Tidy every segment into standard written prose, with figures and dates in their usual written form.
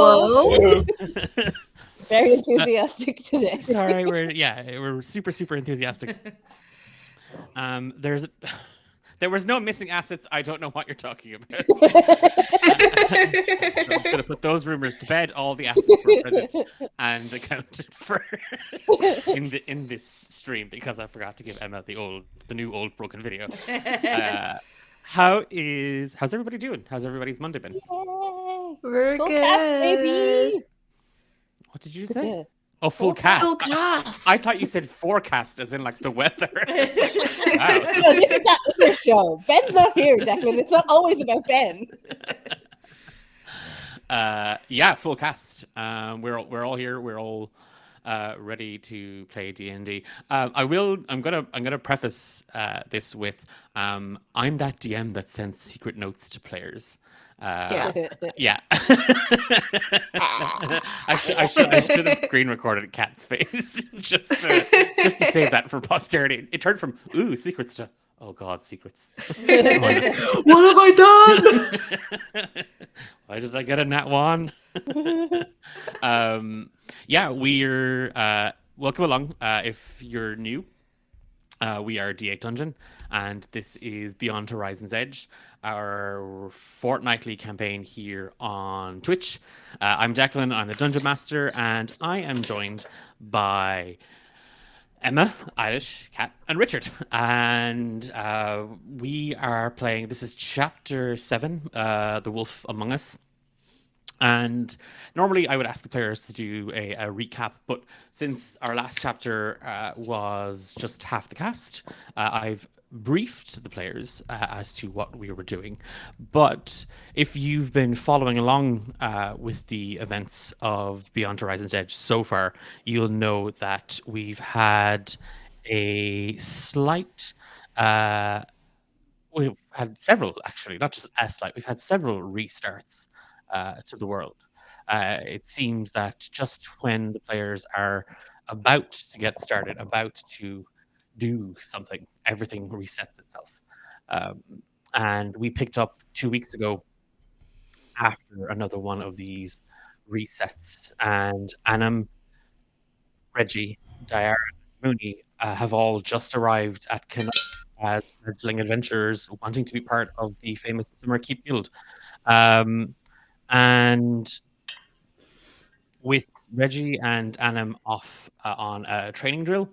Whoa. Very enthusiastic today. Sorry, we're super enthusiastic. There was no missing assets. I don't know what you're talking about. I'm just gonna put those rumors to bed. All the assets were present and accounted for in this stream because I forgot to give Emma the new old broken video. How's everybody doing? How's everybody's Monday been? We're Full good. cast, baby. What did you say? Oh, full cast. Full cast. I thought you said forecast, as in like the weather. Wow. No, this is that other show. Ben's not here, Declan. It's not always about Ben. Yeah, full cast. We're all here. We're all ready to play D&D. I'm gonna preface this with I'm that DM that sends secret notes to players. Yeah. I should have screen recorded Kat's face just to save that for posterity. It turned from secrets to oh god, secrets. What have I done? Why did I get a nat one? Yeah, we're welcome along. If you're new, we are D8 Dungeon, and this is Beyond Horizon's Edge, our fortnightly campaign here on Twitch. I'm Declan, I'm the Dungeon Master, and I am joined by Emma, Eilish, Kat, and Richard. And we are playing, this is Chapter 7, The Wolf Among Us. And normally I would ask the players to do a recap, but since our last chapter was just half the cast, I've briefed the players as to what we were doing. But if you've been following along with the events of Beyond Horizon's Edge so far, you'll know that we've had a slight... we've had several, actually, not just a slight, we've had several restarts to the world. It seems that just when the players are about to get started, about to do something, everything resets itself. And we picked up 2 weeks ago after another one of these resets, and Anam, Reggie, Diara, and Mooney have all just arrived at Canal as fledgling adventurers wanting to be part of the famous Summer Keep Guild. And with Reggie and Anam off on a training drill,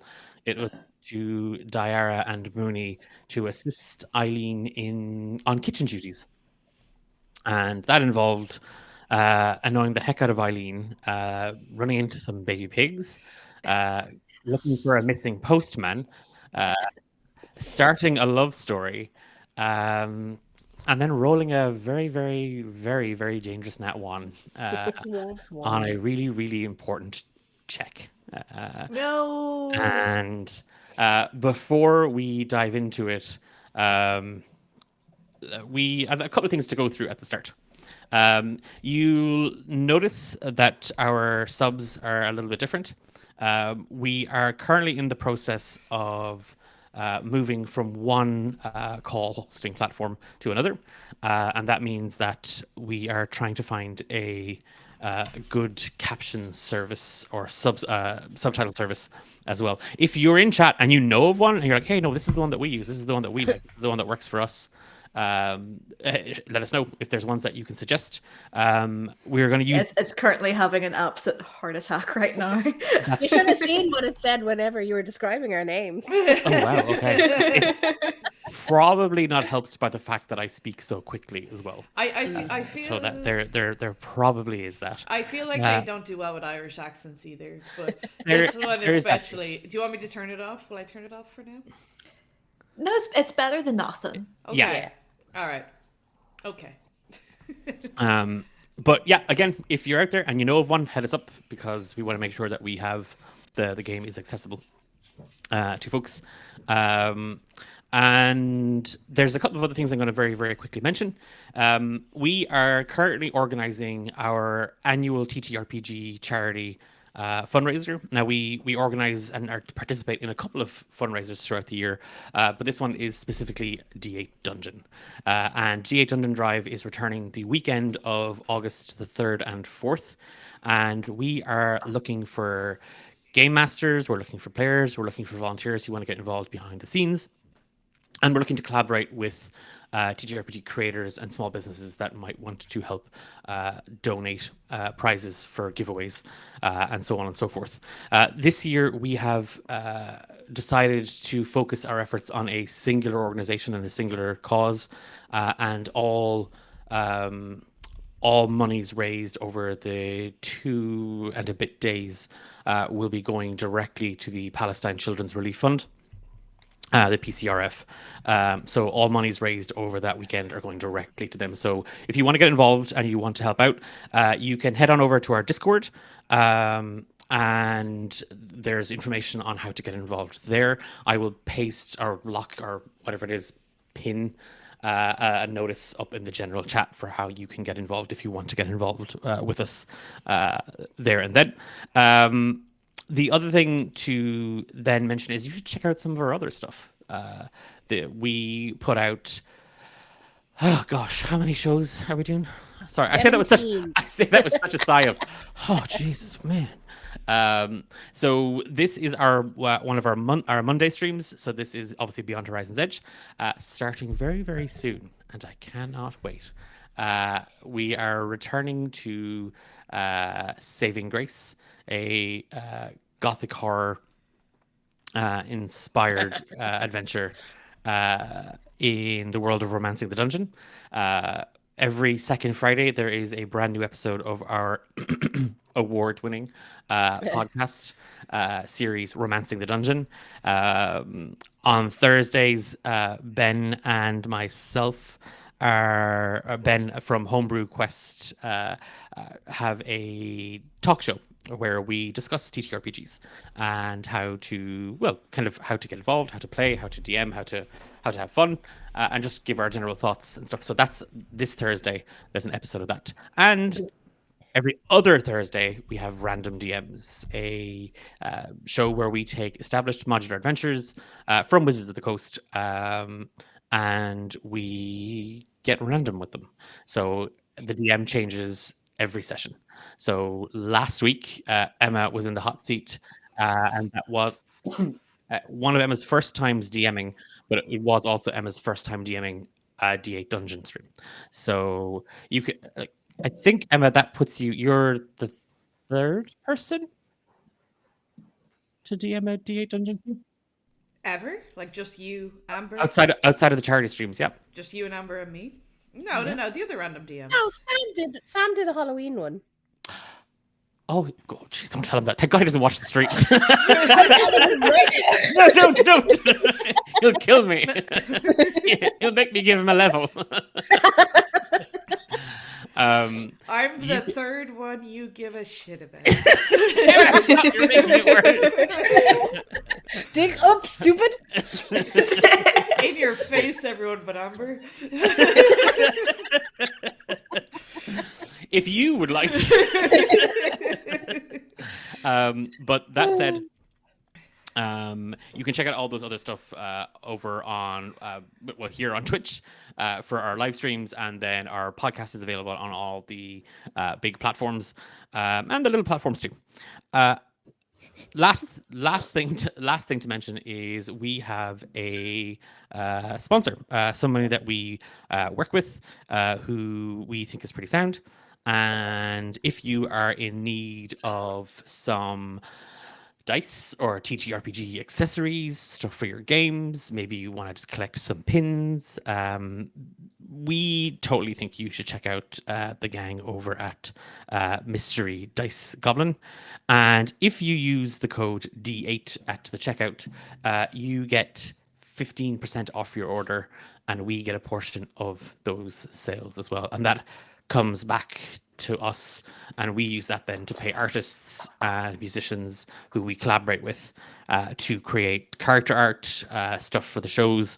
it was to Diara and Mooney to assist Eileen on kitchen duties. And that involved annoying the heck out of Eileen, running into some baby pigs, looking for a missing postman, starting a love story, and then rolling a very, very, very, very dangerous nat 1 on a really, really important check. No. And before we dive into it, we have a couple of things to go through at the start. You'll notice that our subs are a little bit different. We are currently in the process of moving from one call hosting platform to another, and that means that we are trying to find a good caption service or subtitle service as well. If you're in chat and you know of one and you're like, hey, no, this is the one that we use, this is the one that we like, this is the one that works for us, let us know if there's ones that you can suggest. We're going to use... It's currently having an absolute heart attack right now. You should have seen what it said whenever you were describing our names. Oh, wow, okay. It's probably not helped by the fact that I speak so quickly as well. I feel so that there probably is that. I feel like I don't do well with Irish accents either, but this one especially. Do you want me to turn it off? Will I turn it off for now? No, it's better than nothing. Okay. Yeah. All right. Okay. But yeah, again, if you're out there and you know of one, head us up because we want to make sure that we have the game is accessible to folks. And there's a couple of other things I'm going to very, very quickly mention. We are currently organizing our annual TTRPG charity fundraiser. Now we organize and participate in a couple of fundraisers throughout the year, but this one is specifically D8 Dungeon. And D8 Dungeon Drive is returning the weekend of August the 3rd and 4th. And we are looking for game masters, we're looking for players, we're looking for volunteers who want to get involved behind the scenes. And we're looking to collaborate with TTRPG creators and small businesses that might want to help donate prizes for giveaways and so on and so forth. This year, we have decided to focus our efforts on a singular organization and a singular cause, and all monies raised over the 2 and a bit days will be going directly to the Palestine Children's Relief Fund. The PCRF. So all monies raised over that weekend are going directly to them. So if you want to get involved and you want to help out, you can head on over to our Discord, and there's information on how to get involved there. I will paste or lock or whatever it is, pin a notice up in the general chat for how you can get involved if you want to get involved with us there and then. The other thing to then mention is you should check out some of our other stuff. We put out, oh gosh, how many shows are we doing? Sorry, I say that with such a sigh of, oh Jesus, man. So this is our one of our Monday streams. So this is obviously Beyond Horizon's Edge, starting very, very soon, and I cannot wait. We are returning to Saving Grace, a gothic horror inspired adventure in the world of Romancing the Dungeon. Every second Friday, there is a brand new episode of our award-winning podcast series, Romancing the Dungeon. On Thursdays, Ben and myself, Ben from Homebrew Quest, have a talk show where we discuss TTRPGs and how to get involved, how to play, how to DM, how to have fun, and just give our general thoughts and stuff. So that's this Thursday. There's an episode of that, and every other Thursday we have Random DMs, a show where we take established modular adventures from Wizards of the Coast, and we get random with them. So the DM changes every session. So last week, Emma was in the hot seat, and that was one of Emma's first times DMing, but it was also Emma's first time DMing a D8 Dungeon stream. So you could, I think, Emma, that puts you're the third person to DM a D8 Dungeon stream? Ever? Like just you, Amber? Outside of the charity streams, yeah. Just you and Amber and me? No, the other random DMs. No, Sam did a Halloween one. Oh, God, jeez, don't tell him that. Thank God he doesn't watch the streams. No, don't. He'll kill me. He'll make me give him a level. I'm the third one you give a shit about. You're making it worse. Dig up, stupid. In your face, everyone but Amber. If you would like to. But that said, you can check out all those other stuff over on here on Twitch for our live streams, and then our podcast is available on all the big platforms and the little platforms too. Last thing to mention is we have a sponsor, somebody that we work with, who we think is pretty sound. And if you are in need of some dice or TTRPG accessories, stuff for your games, maybe you want to just collect some pins, we totally think you should check out the gang over at Mystery Dice Goblin. And if you use the code D8 at the checkout, you get 15% off your order, and we get a portion of those sales as well. And that comes back to us, and we use that then to pay artists and musicians who we collaborate with to create character art, stuff for the shows,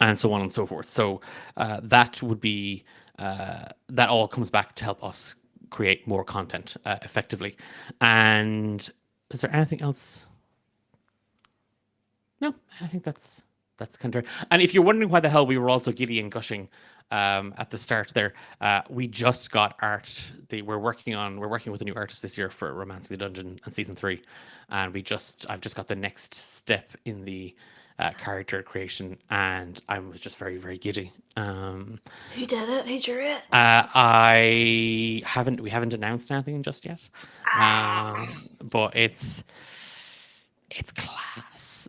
and so on and so forth. So that would be that all comes back to help us create more content effectively. And is there anything else? No, I think that's kind of. And if you're wondering why the hell we were also giddy and gushing at the start there, we just got art. We're working with a new artist this year for Romance of the Dungeon and season 3, and I've just got the next step in the character creation, and I was just very, very giddy. Who did it? Who drew it? We haven't announced anything just yet, but it's class.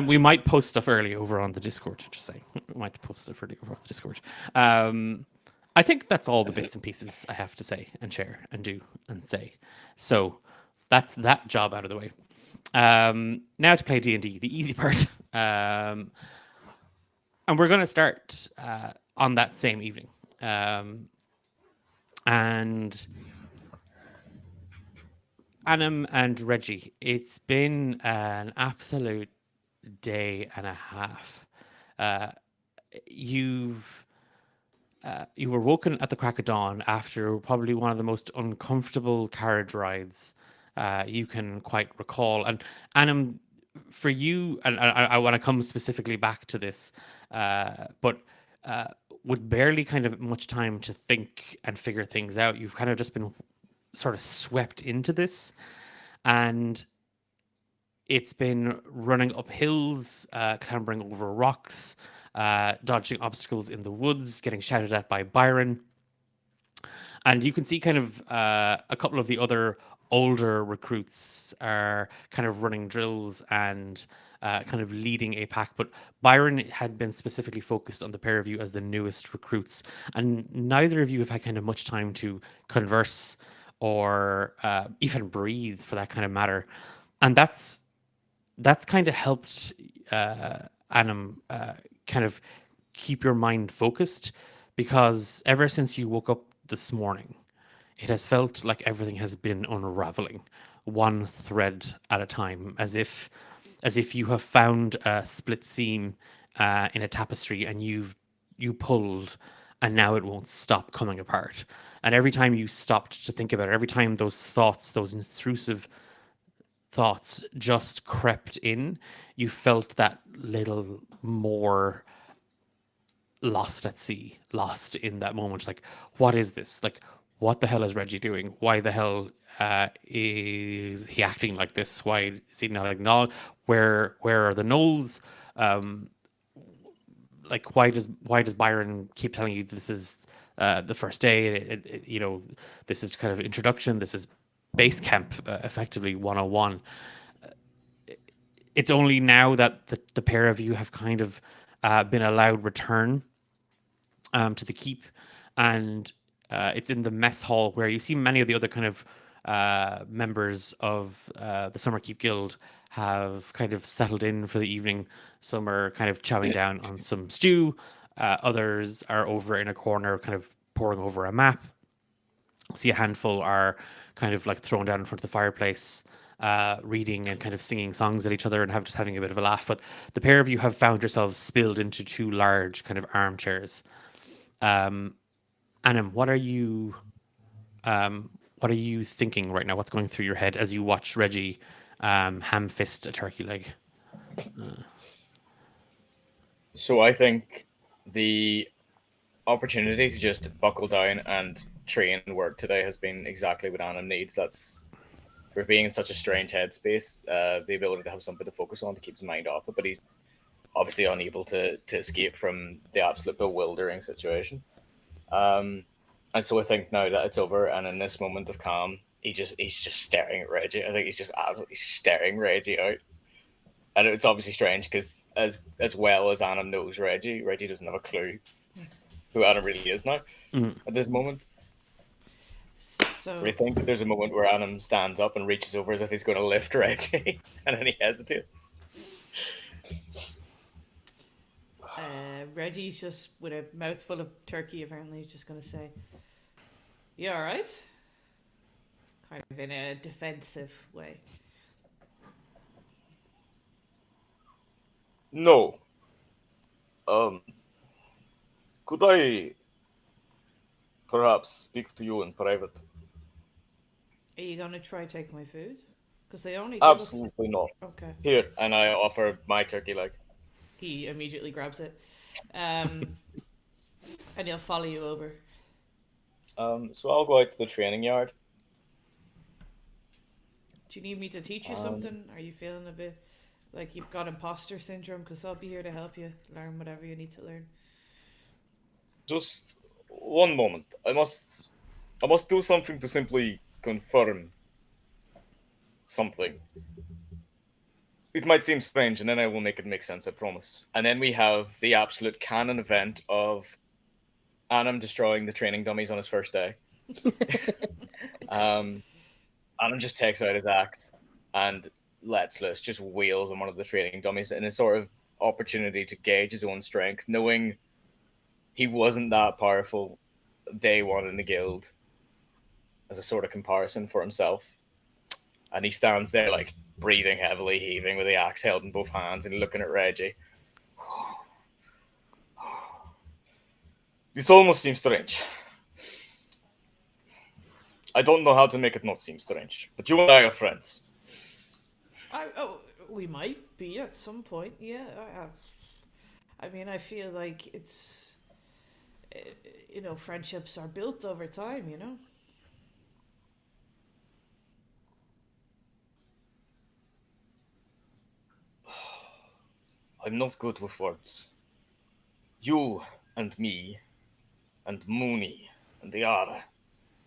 We might post stuff early over on the Discord. Just saying, we might post stuff early over on the Discord. I think that's all the bits and pieces I have to say and share and do and say. So that's that job out of the way. Now to play D&D, the easy part. And we're going to start on that same evening. And Annam and Reggie, it's been an absolute day and a half. You were woken at the crack of dawn after probably one of the most uncomfortable carriage rides you can quite recall. And Annam, for you, and I want to come specifically back to this, but with barely kind of much time to think and figure things out, you've kind of just been sort of swept into this, and it's been running up hills, clambering over rocks, dodging obstacles in the woods, getting shouted at by Byron. And you can see kind of a couple of the other older recruits are kind of running drills and kind of leading a pack. But Byron had been specifically focused on the pair of you as the newest recruits. And neither of you have had kind of much time to converse or even breathe, for that kind of matter. And that's kind of helped Annam kind of keep your mind focused, because ever since you woke up this morning, it has felt like everything has been unraveling one thread at a time, as if you have found a split seam in a tapestry and you pulled, and now it won't stop coming apart. And every time you stopped to think about it, every time those intrusive thoughts just crept in, you felt that little more lost at sea, lost in that moment. Like, what is this? Like, what the hell is Reggie doing? Why the hell is he acting like this? Why is he not acknowledged? Where are the Knolls? Like, why does Byron keep telling you this is the first day? This is kind of introduction. This is base camp, effectively 101. It's only now that the pair of you have kind of been allowed return to the keep, and it's in the mess hall where you see many of the other kind of members of the Summer Keep Guild have kind of settled in for the evening. Some are kind of chowing down on some stew. Others are over in a corner kind of poring over a map. See a handful are kind of like thrown down in front of the fireplace, reading and kind of singing songs at each other and just having a bit of a laugh. But the pair of you have found yourselves spilled into two large kind of armchairs. Annam, what are you thinking right now? What's going through your head as you watch Reggie ham fist a turkey leg? So I think the opportunity to just buckle down and train and work today has been exactly what Annam needs. That's, for being in such a strange headspace, the ability to have something to focus on to keep his mind off it. But he's obviously unable to escape from the absolute bewildering situation. And so I think now that it's over, and in this moment of calm, he's just staring at Reggie. I think he's just absolutely staring Reggie out. And it's obviously strange because as well as Annam knows Reggie doesn't have a clue who Annam really is now at this moment. So I think that there's a moment where Annam stands up and reaches over as if he's going to lift Reggie, and then he hesitates. Reggie's just, with a mouthful of turkey, apparently, just going to say, "You all right?" Kind of in a defensive way. No. Could I perhaps speak to you in private? Are you gonna try take my food? Because they only give us... Absolutely not. Okay. Here, and I offer my turkey leg. He immediately grabs it. And he'll follow you over. So I'll go out to the training yard. Do you need me to teach you something? Are you feeling a bit like you've got imposter syndrome? Because I'll be here to help you learn whatever you need to learn. Just one moment. I must do something to simply confirm something. It might seem strange, and then I will make it make sense, I promise. And then we have the absolute canon event of Adam destroying the training dummies on his first day. Adam just takes out his axe and lets loose, just wheels on one of the training dummies in a sort of opportunity to gauge his own strength, knowing he wasn't that powerful day one in the guild as a sort of comparison for himself. And he stands there, like, breathing heavily, heaving with the axe held in both hands and looking at Reggie. This almost seems strange. I don't know how to make it not seem strange, but you and I are friends. We might be at some point. Yeah, I mean, I feel like it's, friendships are built over time. I'm not good with words. You and me and Mooney and Yara,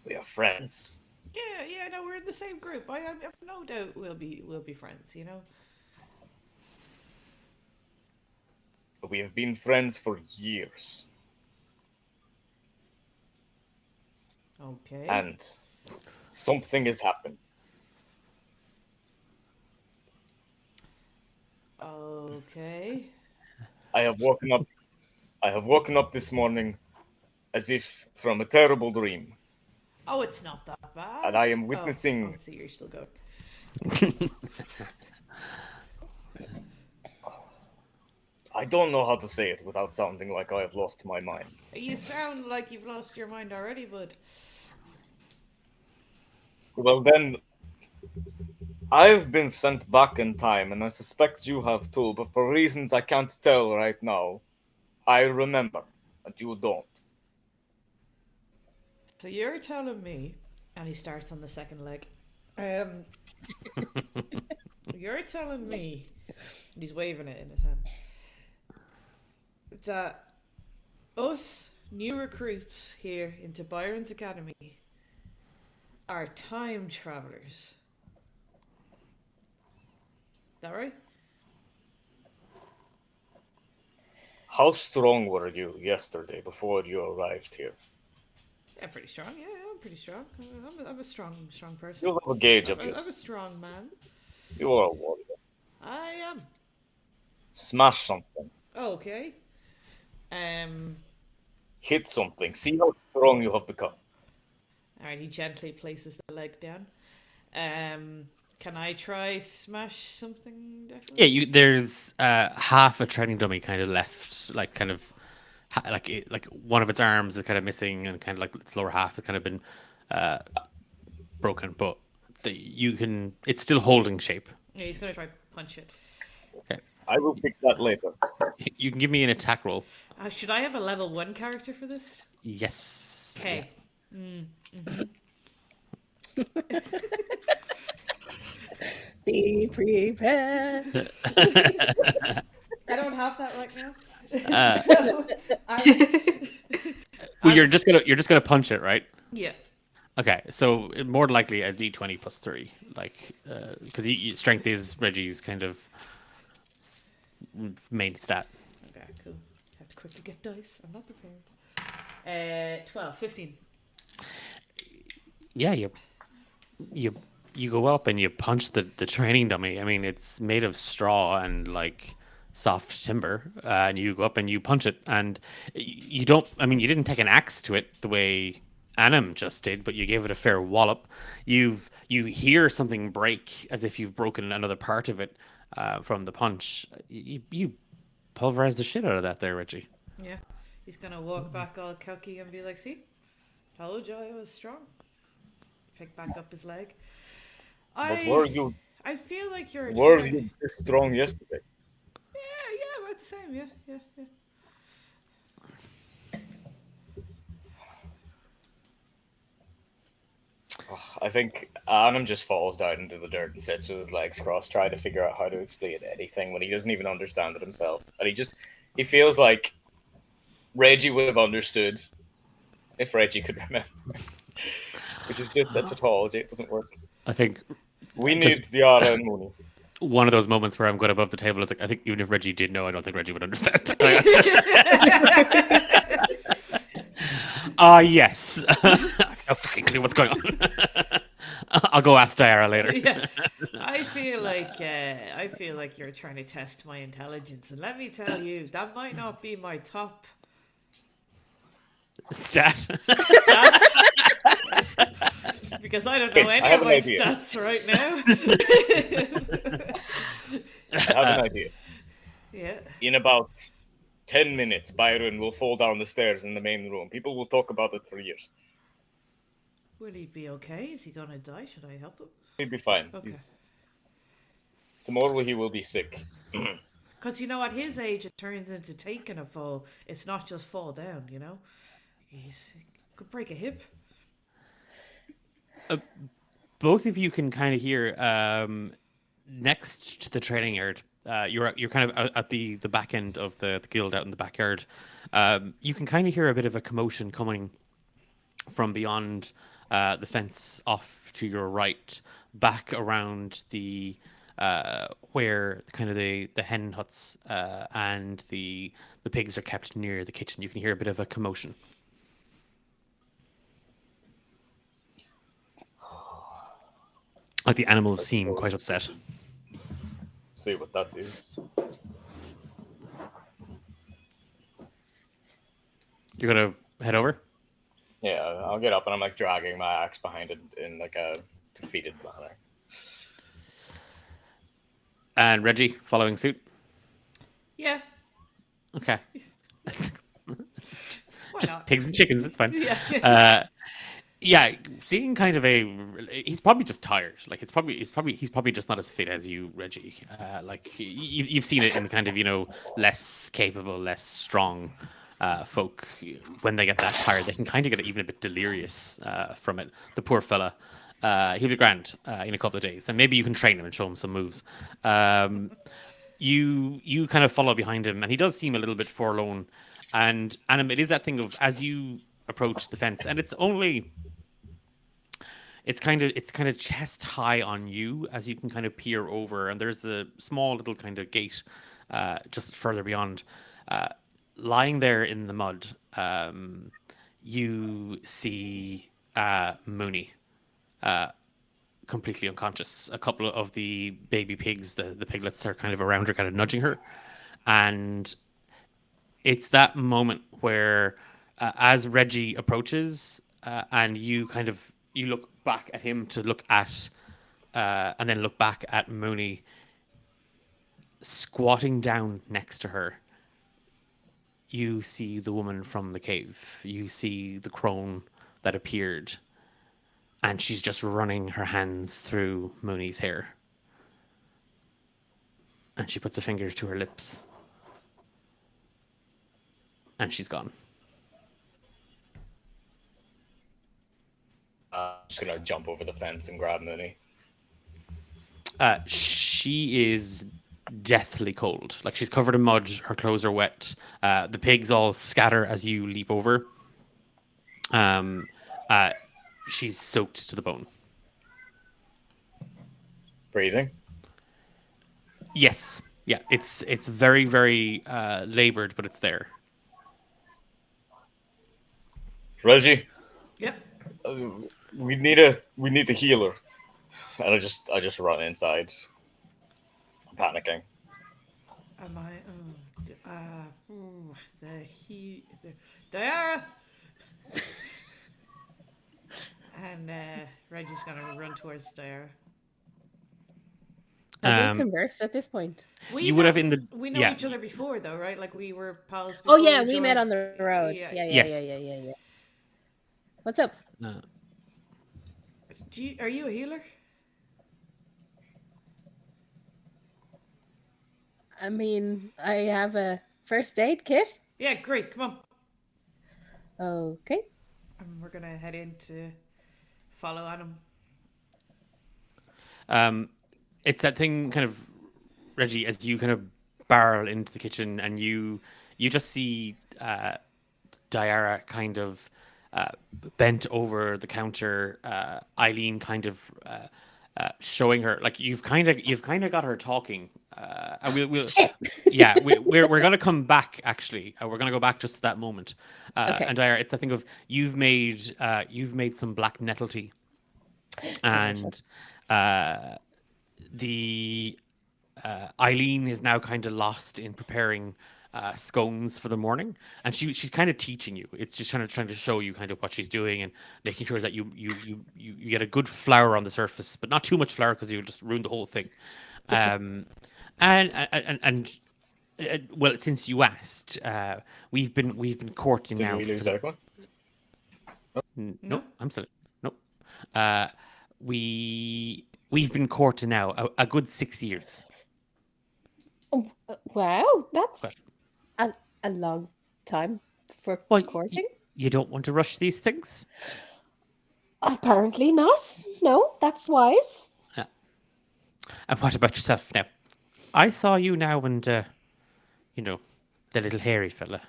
we are friends. Yeah, no, we're in the same group. I have no doubt we'll be friends. We have been friends for years. Okay. And something has happened. Okay. I have woken up this morning as if from a terrible dream. Oh, it's not that bad. And I am witnessing... Oh, so you're still going. I don't know how to say it without sounding like I have lost my mind. You sound like you've lost your mind already, bud. Well then, I've been sent back in time, and I suspect you have too, but for reasons I can't tell right now, I remember, and you don't. So you're telling me, and he starts on the second leg. You're telling me, and he's waving it in his hand, that us new recruits here into Byron's Academy are time travelers. Is that right? How strong were you yesterday before you arrived here? Yeah, pretty strong. Yeah, I'm pretty strong. I'm a strong person. You have a gauge of I'm a this. strong man. You are a warrior. I am. Smash something. Okay. Hit something. See how strong you have become. Alright, he gently places the leg down. Can I try smash something, Declan? Yeah, there's half a training dummy kind of left, like kind of like one of its arms is kind of missing, and kind of like its lower half has kind of been broken, but it's still holding shape. Yeah, he's gonna try punch it. Okay, I will fix that later. you can give me an attack roll. Should I have a level 1 character for this? Yes. Okay. Be prepared. I don't have that right now. So, Well, you're just gonna punch it, right? yeah. Okay, so more than likely a d20 plus 3, like because strength is Reggie's kind of main stat. Okay, cool. Have to quickly get dice. I'm not prepared. 12, 15. Yeah, you go up and you punch the training dummy. I mean, it's made of straw and like soft timber, and you go up and you punch it, and you don't. I mean, you didn't take an axe to it the way Anam just did, but you gave it a fair wallop. You hear something break as if you've broken another part of it from the punch. You pulverized the shit out of that there, Reggie. Yeah. He's gonna walk back all cocky and be like, see? Told you I was strong. If pick back up his leg. But were you I feel like you're were trying. you this strong yesterday? Yeah, about the same. Yeah. I think Arnhem just falls down into the dirt and sits with his legs crossed, trying to figure out how to explain anything when he doesn't even understand it himself. And he feels like Reggie would have understood if Reggie could remember. Which is just, that's a tautology, it doesn't work. I think We Just- need the Ara and Mooney. one of those moments where I'm going above the table is like, I think even if Reggie did know, I don't think Reggie would understand. Yes. I have no fucking clue what's going on. I'll go ask Diara later. Yeah, I feel like you're trying to test my intelligence, and let me tell you, that might not be my top Stat. stats. Because I don't know Wait, I any have of an my idea. stats right now. I have an idea. Yeah. In about 10 minutes, Byron will fall down the stairs in the main room. People will talk about it for years. Will he be okay? Is he gonna die? Should I help him? He'll be fine. Okay. Tomorrow he will be sick. Because, you know, at his age, it turns into taking a fall. It's not just fall down, you know? He could break a hip. Both of you can kind of hear next to the training yard. You're kind of at the back end of the guild out in the backyard. You can kind of hear a bit of a commotion coming from beyond the fence off to your right, back around the where kind of the hen huts and the pigs are kept near the kitchen. You can hear a bit of a commotion. Like the animals seem quite upset. See what that is. You're gonna head over? Yeah, I'll get up and I'm like dragging my axe behind it in like a defeated manner. And Reggie following suit. Yeah. Okay. Why Just not? pigs and chickens. It's fine. Yeah. Yeah, seeing kind of he's probably just tired. Like he's probably just not as fit as you, Reggie. Like you've seen it in kind of less capable, less strong folk. When they get that tired, they can kind of get even a bit delirious from it. The poor fella. He'll be grand in a couple of days, and maybe you can train him and show him some moves. You kind of follow behind him, and he does seem a little bit forlorn. And it is that thing of as you approach the fence, and it's kind of chest high on you as you can kind of peer over, and there's a small little kind of gate just further beyond. Lying there in the mud, you see Mooney. Completely unconscious. A couple of the baby pigs, the piglets, are kind of around her, kind of nudging her. And it's that moment where, as Reggie approaches, and you look back at him to look at, and then look back at Mooney squatting down next to her. You see the woman from the cave. You see the crone that appeared. And she's just running her hands through Mooney's hair. And she puts a finger to her lips. And she's gone. I'm just gonna jump over the fence and grab Mooney. She is deathly cold. Like she's covered in mud. Her clothes are wet. The pigs all scatter as you leap over. She's soaked to the bone. Breathing. Yes. Yeah. It's very, very labored, but it's there. Reggie, Yep. we need a healer. And I just run inside. I'm panicking. Am I? Diara. And Reggie's gonna run towards Diara. Have we conversed at this point? You would have in the We know yeah. each other before, though, right? Like we were pals. Oh Before yeah, we joined. met on the road. Yeah. Yeah. Yes. What's up? Are you a healer? I mean, I have a first aid kit. Yeah, great. Come on. Okay. And we're gonna head in to follow Adam. It's that thing, kind of, Reggie, as you kind of barrel into the kitchen, and you just see Diara kind of bent over the counter. Eileen kind of showing her, like, you've kind of got her talking. And we'll yeah, we're gonna come back, actually. We're gonna go back just to that moment. Okay. And Diara, it's the thing of, you've made some black nettle tea, and the Eileen is now kind of lost in preparing scones for the morning, and she's kind of teaching you. It's just trying to show you kind of what she's doing, and making sure that you get a good flour on the surface, but not too much flour because you'll just ruin the whole thing. And well, since you asked, we've been courting Did now. we lose that one? No, I'm still no. We've been courting now a good 6 years. Wow, that's Right. a long time for Well, courting. You don't want to rush these things. Apparently not. No, that's wise. And what about yourself now? I saw you now, and the little hairy fella.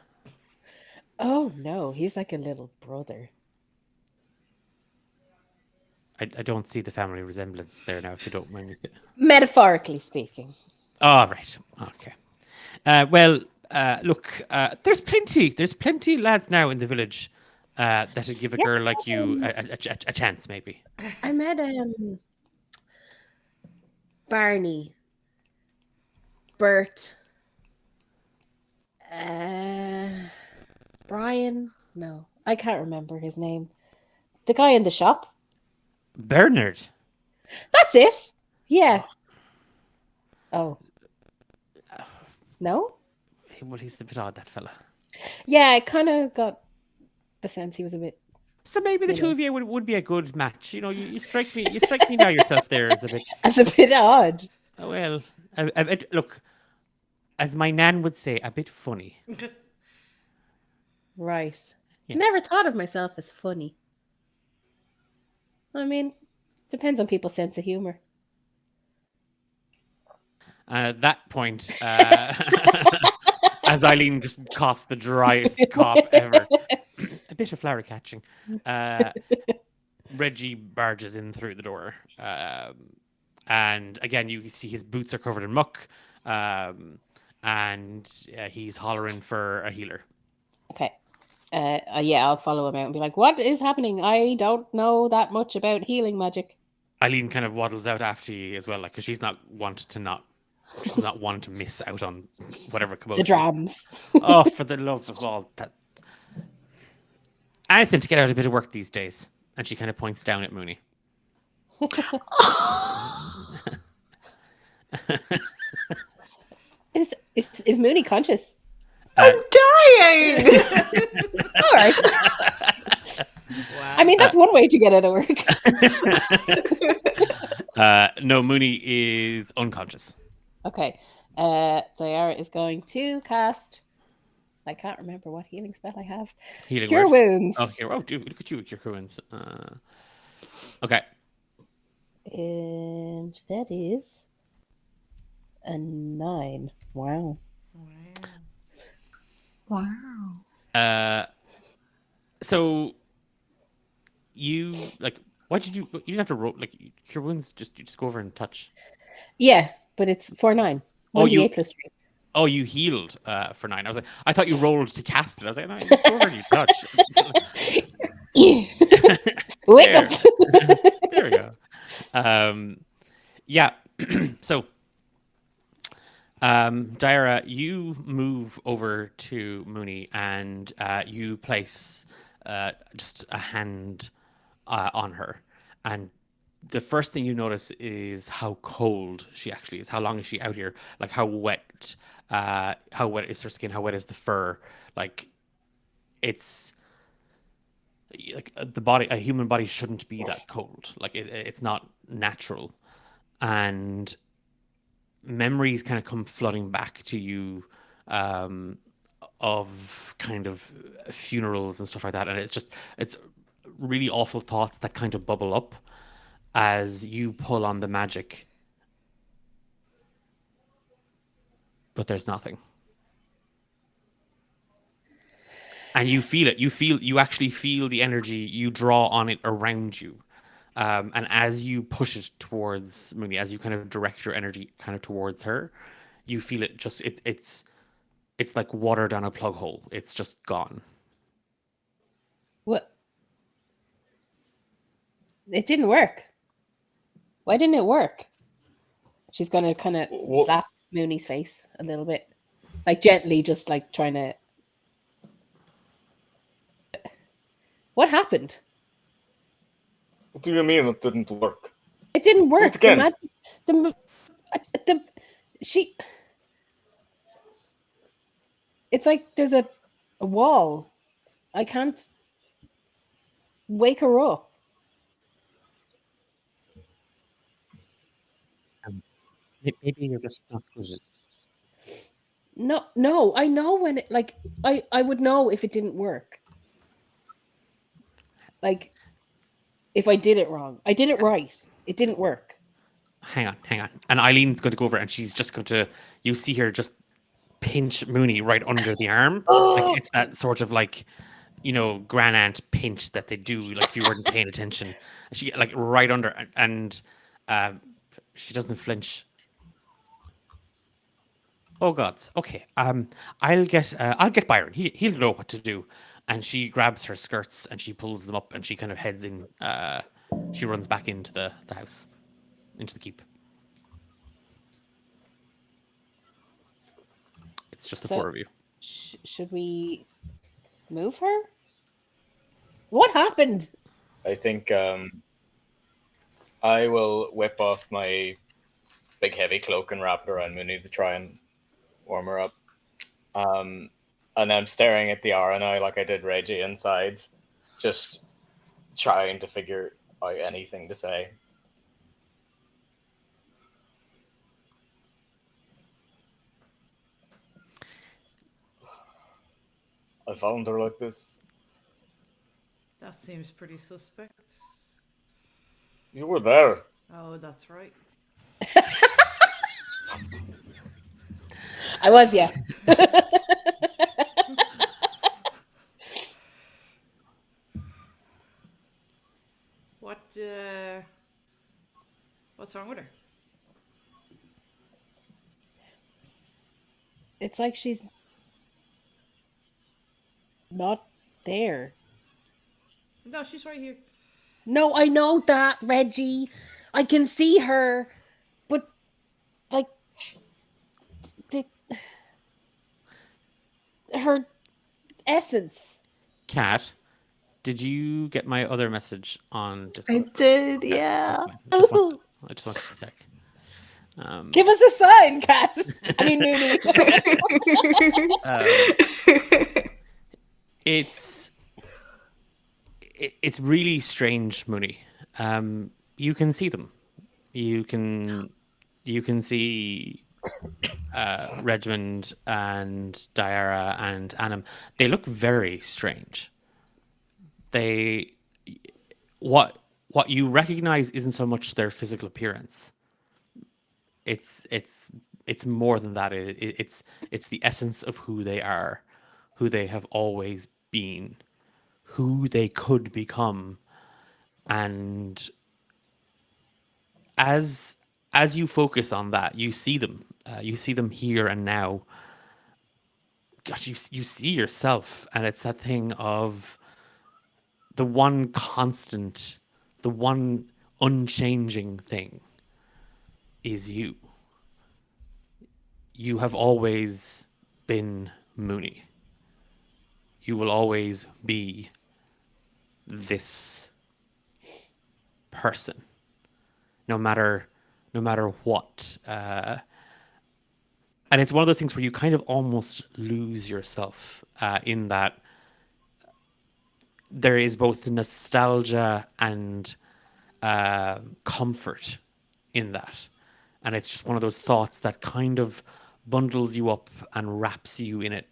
Oh no, he's like a little brother. I don't see the family resemblance there now, if you don't mind me saying. Metaphorically speaking. Oh, right. Okay. Well, look, there's plenty lads now in the village that'd give a girl like you a chance, maybe. I met Barney, Bert, Brian. No, I can't remember his name. The guy in the shop. Bernard. That's it. Yeah. Oh. No? Well, he's a bit odd, that fella. Yeah, I kind of got the sense he was a bit. So maybe the You two know. of you would be a good match. You strike me now yourself there as a bit. As a bit odd. Well, a bit, look, as my nan would say, a bit funny. Right. Yeah. Never thought of myself as funny. I mean, depends on people's sense of humor. At that point, as Eileen just coughs the driest cough ever, a bit of flower catching, Reggie barges in through the door. And again, you see his boots are covered in muck, and he's hollering for a healer. Okay. Yeah, I'll follow him out and be like, what is happening? I don't know that much about healing magic. Eileen kind of waddles out after you as well, like, because she's not wanting to miss out on whatever commotion. The drams. Oh, for the love of all that. Anything to get out a bit of work these days. And she kind of points down at Mooney. Is Mooney conscious? I'm dying. All right. Wow. I mean, that's one way to get out of work. No, Mooney is unconscious. Okay. Diara is going to cast. I can't remember what healing spell I have. Healing Cure word. wounds. Oh, here. Oh, dude, look at you with your cure wounds. Okay. And that is a 9. Wow. Wow. So you, like, why did you didn't have to roll, like, cure wounds, you just go over and touch. Yeah, but it's 4/9. Oh, 1d8 plus 3. Oh, you healed for 9. I was like, I thought you rolled to cast it. I was like, no, you just go over and you touch. Wake There. up. There we go. Yeah. So, Diara, you move over to Mooney, and you place just a hand on her, and the first thing you notice is how cold she actually is. How long is she out here? Like, how wet is her skin? How wet is the fur? Like, it's like the body, a human body shouldn't be that cold. Like it's not natural, and memories kind of come flooding back to you, of kind of funerals and stuff like that, and it's really awful thoughts that kind of bubble up as you pull on the magic, but there's nothing. And you feel it. You actually feel the energy. You draw on it around you. And as you push it towards Mooney, as you kind of direct your energy kind of towards her, you feel it just, it's like water down a plug hole. It's just gone. What? It didn't work. Why didn't it work? She's gonna kind of Wha- slap Mooney's face a little bit, like gently, just like trying to. What happened? What do you mean it didn't work? It didn't work. it again. She. It's like there's a wall. I can't wake her up. Maybe you're just not good. No, I know when it like I would know if it didn't work. Like if I did it wrong. I did it right. It didn't work. Hang on. And Eileen's going to go over and she's just going to, you see her just pinch Mooney right under the arm. Like it's that sort of like, grand aunt pinch that they do, like if you weren't paying attention. She like right under, and she doesn't flinch. Oh gods. Okay. I'll get Byron. He'll know what to do. And she grabs her skirts and she pulls them up and she kind of heads in. She runs back into the house, into the keep. It's just the So- four of you. Should we move her? What happened? I think I will whip off my big heavy cloak and wrap it around Mooney to try and warm her up. And I'm staring at the Ara now like I did Reggie inside, just trying to figure out anything to say. I found her like this. That seems pretty suspect. You were there. Oh, that's right. I was, yeah. What's wrong with her? It's like she's not there. No, she's right here. No, I know that, Reggie. I can see her, but like her essence. Kat, did you get my other message on I Discord? did, yeah. That's fine. I just wanted to check. Give us a sign, Kat. I mean, Mooney. It's really strange, Mooney. You can see them. You can see Redmond and Diara and Annam. They look very strange. What you recognize isn't so much their physical appearance. It's more than that. It's the essence of who they are, who they have always been, who they could become, and as you focus on that, you see them. You see them here and now. Gosh, you see yourself, and it's that thing of the one constant, the one unchanging thing is you. You have always been Mooney. You will always be this person, no matter what. And it's one of those things where you kind of almost lose yourself in that there is both nostalgia and comfort in that. And it's just one of those thoughts that kind of bundles you up and wraps you in it.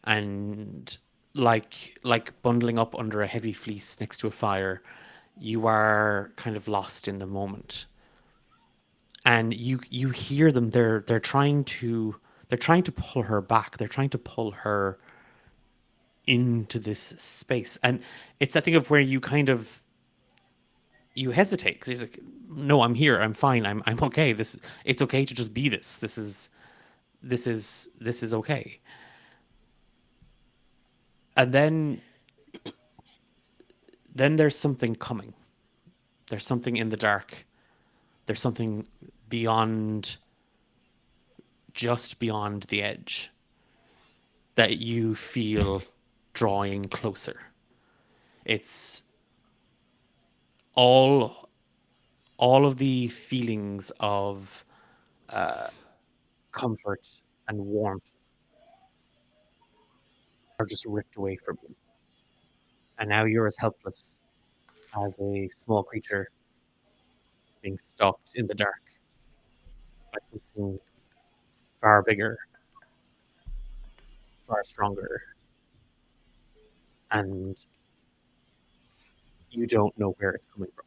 And like bundling up under a heavy fleece next to a fire, you are kind of lost in the moment. And you hear them, they're trying to pull her back. They're trying to pull her into this space. And it's that thing of where you kind of you hesitate because you're like, no, I'm here, I'm fine, I'm okay. It's okay to just be this. This is okay. And then there's something coming. There's something in the dark. There's something beyond, just beyond the edge, that you feel drawing closer. It's all of the feelings of comfort and warmth are just ripped away from you. And now you're as helpless as a small creature being stalked in the dark by something far bigger, far stronger, and you don't know where it's coming from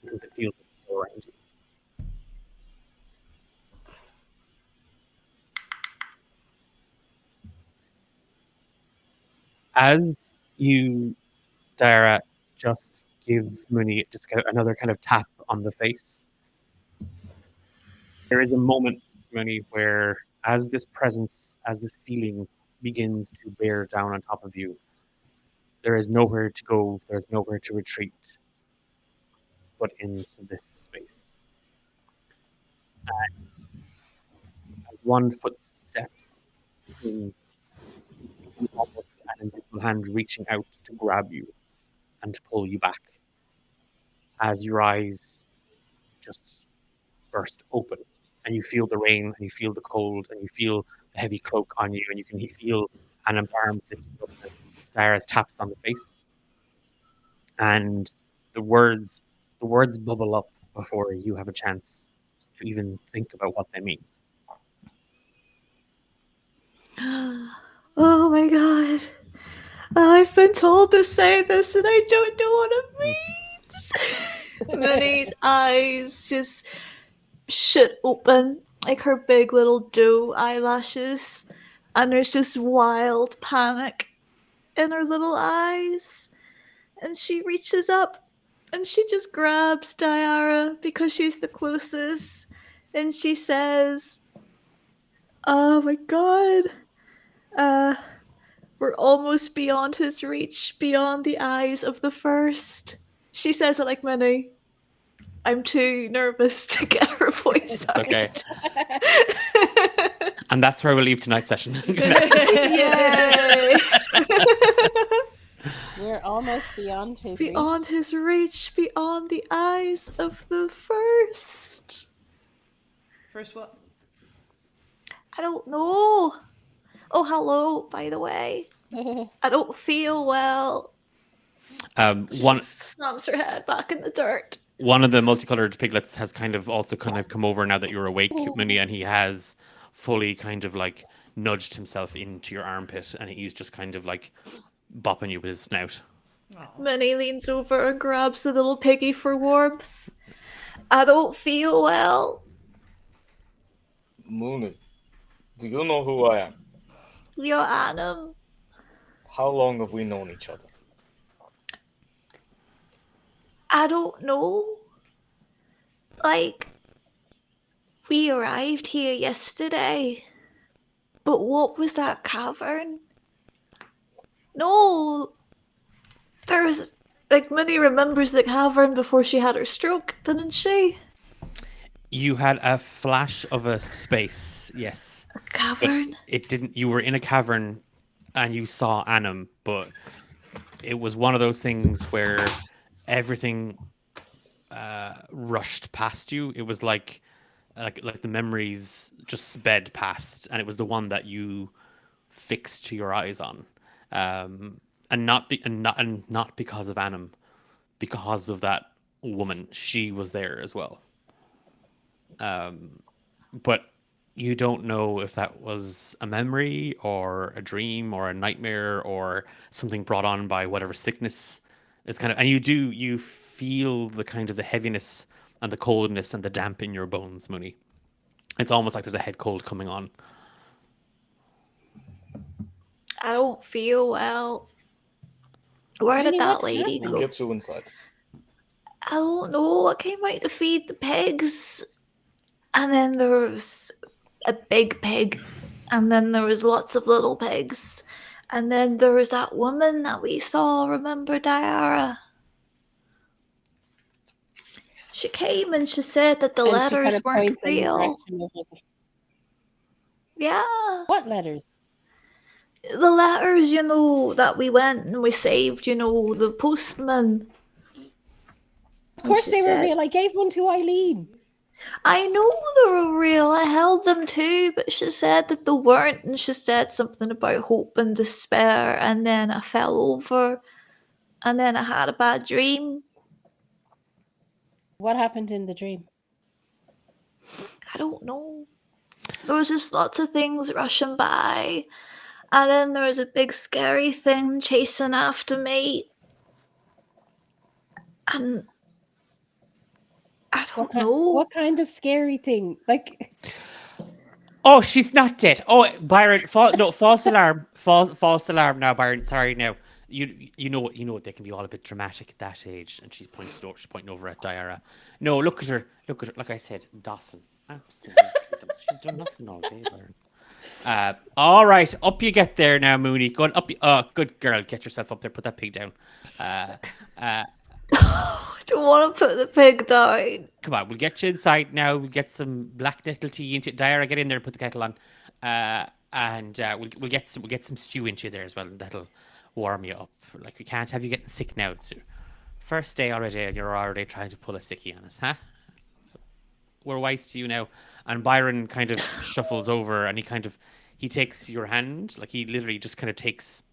because it feels around you. As you, Dara, just give Mooney just another kind of tap on the face, there is a moment, Mooney, where as this presence, as this feeling begins to bear down on top of you, there is nowhere to go, there's nowhere to retreat but into this space. And as one foot steps in, almost an invisible hand reaching out to grab you and to pull you back, as your eyes just burst open and you feel the rain and you feel the cold and you feel the heavy cloak on you and you can feel Annam's arms lifted up and Dara's taps on the face, and the words bubble up before you have a chance to even think about what they mean. Oh my god. I've been told to say this and I don't know what it means. Minnie's eyes just shut open, like her big little doe eyelashes, and there's just wild panic in her little eyes. And she reaches up and she just grabs Diara because she's the closest, and she says, "Oh my god. We're almost beyond his reach, beyond the eyes of the first." She says it like Minnie. I'm too nervous to get her voice out. Okay. And that's where we'll leave tonight's session. Yay! We're almost beyond his reach. Beyond his reach, beyond the eyes of the first. First what? I don't know. Oh, hello, by the way. I don't feel well. One Slams her head back in the dirt. One of the multicolored piglets has kind of come over now that you're awake, Minnie, and he has fully kind of like nudged himself into your armpit, and he's just kind of like bopping you with his snout. Minnie leans over and grabs the little piggy for warmth. I don't feel well. Mooney, do you know who I am? You're Annam. How long have we known each other? I don't know. Like, we arrived here yesterday. But what was that cavern? No. There was, like, Minnie remembers the cavern before she had her stroke, didn't she? You had a flash of a space, yes. A cavern? It didn't. You were in a cavern, and you saw Annam, but it was one of those things where everything rushed past you. It was like the memories just sped past, and it was the one that you fixed your eyes on. and not because of Annam, because of that woman. She was there as well. But you don't know if that was a memory or a dream or a nightmare or something brought on by whatever sickness is kind of. And you feel the kind of the heaviness and the coldness and the damp in your bones, Mooney. It's almost like there's a head cold coming on. I don't feel well. Where did Really, that what's lady happening? go? Get you inside. I don't know. I came out to feed the pigs, and then there was a big pig, and then there was lots of little pigs, and then there was that woman that we saw. Remember, Diara? She came and she said that the And she kind letters of weren't points in the real. direction of like, Yeah, what letters? the letters, that we went and we saved, the postman. Of course she they were said- real. I gave one to Eileen. I know they were real. I held them too, but she said that they weren't, and she said something about hope and despair, and then I fell over, and then I had a bad dream. What happened in the dream? I don't know. There was just lots of things rushing by, and then there was a big scary thing chasing after me, and I don't know. What kind of scary thing? Like, Oh, she's not dead. Oh, Byron, false alarm. False alarm now, Byron. Sorry now. You know what they can be all a bit dramatic at that age. And she's pointing over at Diara. No, look at her. Like I said, Dawson. Absolutely. She's done nothing all day, Byron. All right, up you get there now, Mooney. Go on up. Good girl. Get yourself up there. Put that pig down. I don't want to put the pig down. Come on, we'll get you inside now. We'll get some black nettle tea into Diara. Get in there and put the kettle on, and we'll get some stew into you there as well. And that'll warm you up. Like, we can't have you getting sick now. It's your first day already, and you're already trying to pull a sickie on us, huh? We're wise to you now. And Byron kind of shuffles over, and he takes your hand. Like, he literally just kind of takes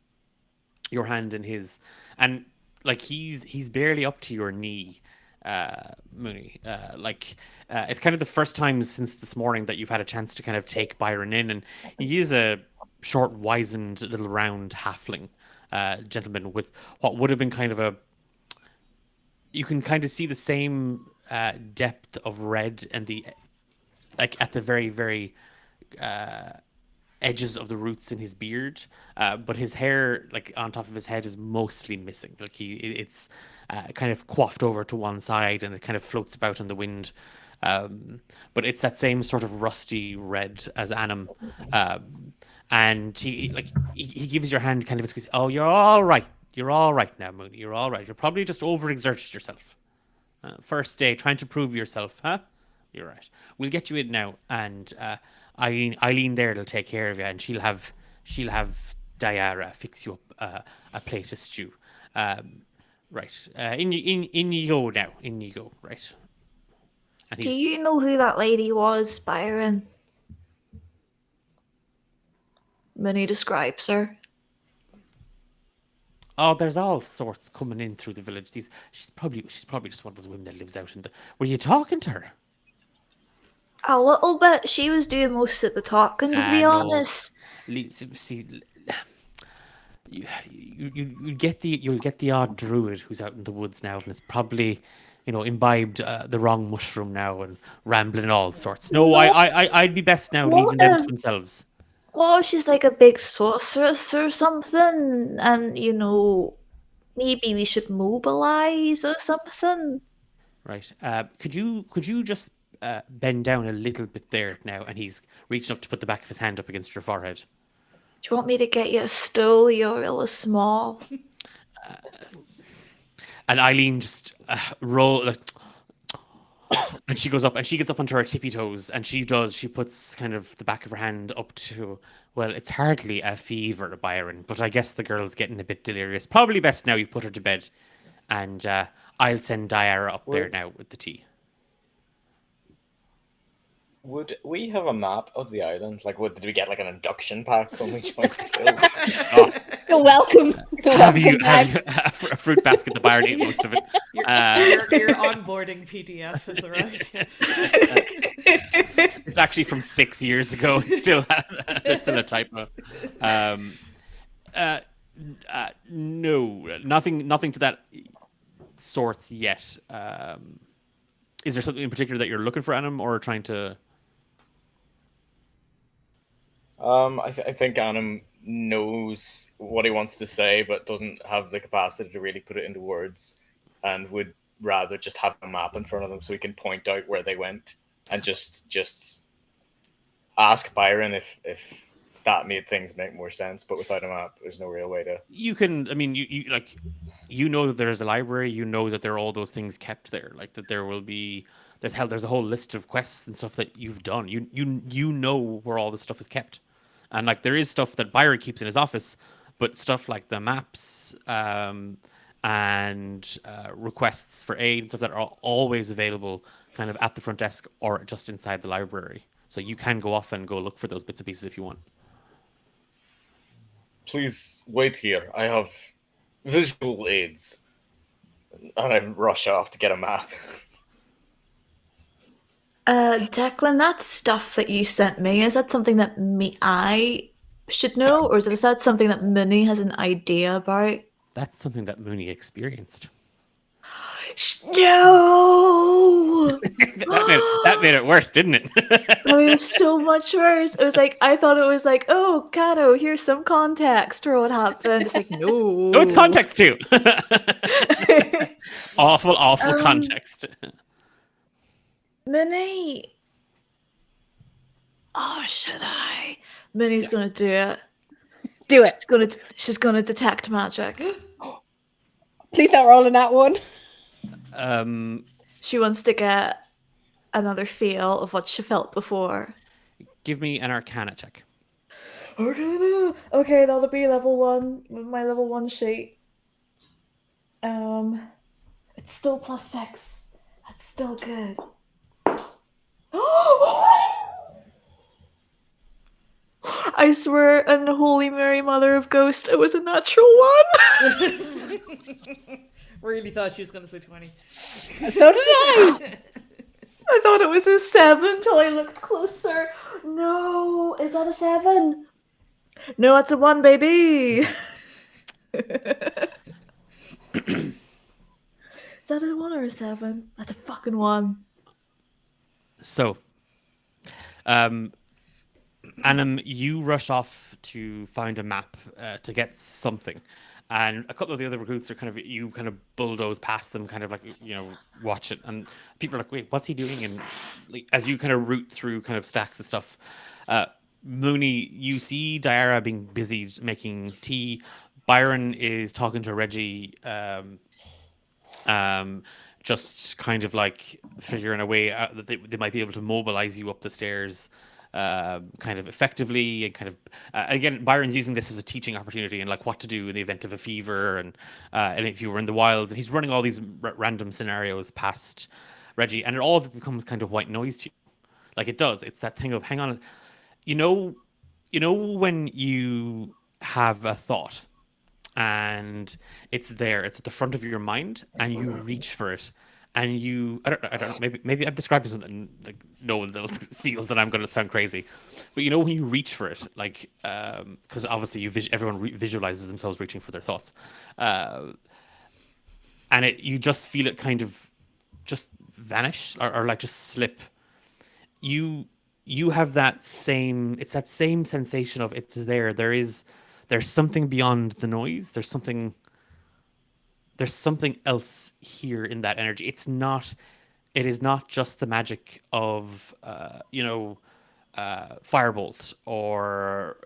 your hand in his, and like he's barely up to your knee, Mooney. It's kind of the first time since this morning that you've had a chance to kind of take Byron in, and he is a short, wizened, little round halfling gentleman with what would have been kind of a. You can kind of see the same depth of red and the, like, at the very, very edges of the roots in his beard, but his hair, like on top of his head, is mostly missing. Like it's kind of coiffed over to one side, and it kind of floats about in the wind. But it's that same sort of rusty red as Annam, and he gives your hand kind of a squeeze. Oh, you're all right. You're all right now, Mooney. You're all right. You're probably just overexerted yourself. First day, trying to prove yourself, huh? You're right. We'll get you in now, and Eileen there will take care of you, and she'll have Diara fix you up a plate of stew. Right. In you go now. In you go. Right. And Do you know who that lady was, Byron? Minnie describes her. Oh, there's all sorts coming in through the village. She's probably just one of those women that lives out in the. Were you talking to her? A little bit. She was doing most of the talking, to be No. honest. See, you'll get the odd druid who's out in the woods now and is probably, imbibed the wrong mushroom now and rambling all sorts. No, I'd be best now leaving them to themselves. Well, she's like a big sorceress or something, and maybe we should mobilize or something. Right. Could you just bend down a little bit there now? And he's reaching up to put the back of his hand up against your forehead. Do you want me to get you a stool? You're really small. And Eileen just and she goes up and she gets up onto her tippy toes, and she puts kind of the back of her hand up to, well, it's hardly a fever, Byron, but I guess the girl's getting a bit delirious. Probably best now you put her to bed, and I'll send Diara up there now with the tea. Would we have a map of the island? Like, did we get like an induction pack when we joined the guild? You're welcome. have you Welcome a fruit basket? The Byron ate most of it. Your onboarding PDF has arrived. It's actually from 6 years ago. It still has, there's still a typo. No, nothing to that sorts yet. Is there something in particular that you're looking for, Adam, or trying to? I think Adam knows what he wants to say, but doesn't have the capacity to really put it into words, and would rather just have a map in front of them so he can point out where they went and just ask Byron if that made things make more sense. But without a map, there's no real way to. You can. I mean, you like, you know that there's a library. You know that there are all those things kept there. Like that there will be. There's a whole list of quests and stuff that you've done. You know where all this stuff is kept, and like there is stuff that Byron keeps in his office, but stuff like the maps and requests for aid and stuff that are always available, kind of at the front desk or just inside the library. So you can go off and go look for those bits and pieces if you want. Please wait here. I have visual aids. And I rush off to get a map. Declan, that stuff that you sent me, is that something that I should know, or is that something that Mooney has an idea about? That's something that Mooney experienced. No! that made it worse, didn't it? It was so much worse. It was like, I thought it was like, oh, Kato, here's some context for what happened. It's like, no. No, it's context too. awful context. Minnie. Oh, should I? Minnie's gonna do it. Do it. She's gonna detect magic. Please don't roll in that one. She wants to get another feel of what she felt before. Give me an Arcana check. Arcana. Okay, that'll be level 1 with my level 1 sheet. It's still +6. That's still good. I swear, and Holy Mary, Mother of Ghost, it was a natural 1. Really thought she was going to say 20. So did I. I thought it was a 7 till I looked closer. No, is that a 7? No, it's a 1, baby. Is that a 1 or a 7? That's a fucking 1. So, Annam, you rush off to find a map to get something, and a couple of the other recruits are kind of bulldoze past them, kind of like, watch it, and people are like, wait, what's he doing? And like, as you kind of root through kind of stacks of stuff, Mooney, you see Diara being busy making tea. Byron is talking to Reggie, just kind of like figuring a way out that they might be able to mobilize you up the stairs kind of effectively, and kind of again, Byron's using this as a teaching opportunity and like what to do in the event of a fever and if you were in the wilds, and he's running all these random scenarios past Reggie, and it all of it becomes kind of white noise to you. Like it does. It's that thing of, hang on, you know when you have a thought and it's there, it's at the front of your mind, and you reach for it, and I don't know, maybe I've described it something like no one else feels, and I'm going to sound crazy, but when you reach for it, like because obviously everyone visualizes themselves reaching for their thoughts, and you just feel it kind of just vanish or like just slip. You have that same sensation of it's there. There's something beyond the noise. There's something else here in that energy. It is not just the magic of firebolt or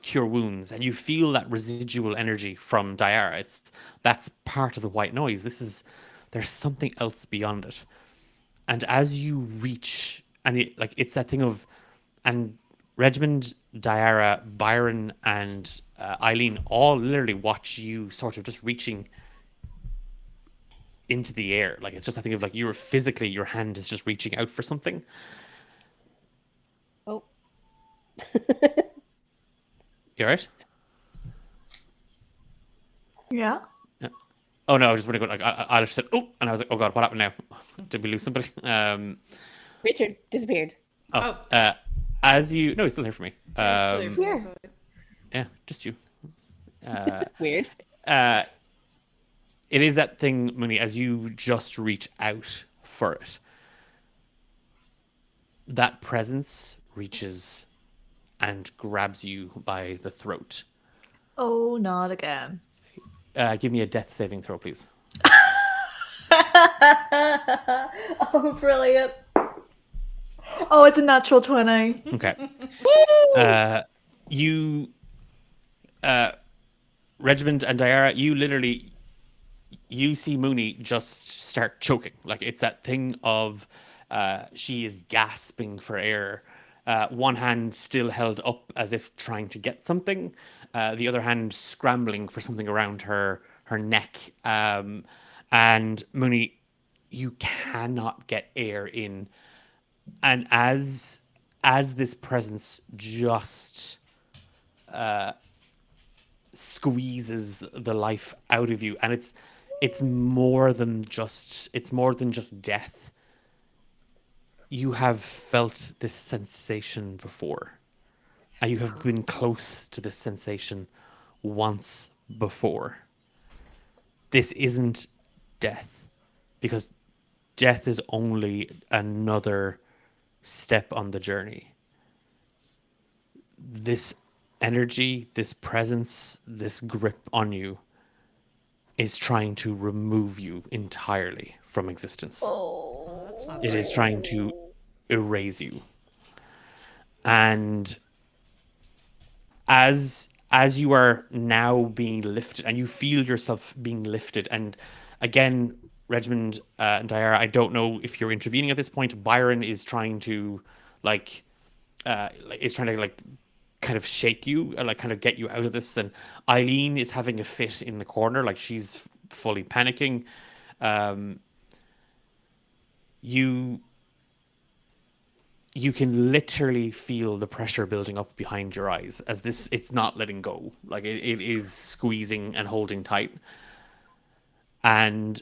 cure wounds, and you feel that residual energy from Diara. That's part of the white noise. There's something else beyond it, and as you reach, and it's that thing of, and Regimond, Diara, Byron, and Eileen all literally watch you sort of just reaching into the air. Like it's just that thing of like your hand is just reaching out for something. Oh. You all right? Yeah. Oh no, I was just wondering. Like I just said, oh, and I was like, oh god, what happened now? Did we lose somebody? Richard disappeared. Oh, as you no, he's still here for me. Yeah, still here for me, Yeah. so- Yeah, just you. Weird. It is that thing, Mooney, as you just reach out for it. That presence reaches and grabs you by the throat. Oh, not again. Give me a death saving throw, please. Oh, brilliant. Oh, it's a natural 20. Okay. You, Regiment and Diara, you see Mooney just start choking. Like it's that thing of she is gasping for air. One hand still held up as if trying to get something, the other hand scrambling for something around her neck. And Mooney, you cannot get air in. And as this presence just squeezes the life out of you, and it's more than just death. You have felt this sensation before, and you have been close to this sensation once before. This isn't death, because death is only another step on the journey. This energy, this presence, this grip on you is trying to remove you entirely from existence. Oh. That's not It great. is trying to erase you. And as you are now being lifted, and you feel yourself being lifted, and again, Regiment and Diara, I don't know if you're intervening at this point. Byron is trying to kind of shake you, like kind of get you out of this, and Eileen is having a fit in the corner, like she's fully panicking. You can literally feel the pressure building up behind your eyes as it's not letting go. Like it is squeezing and holding tight. And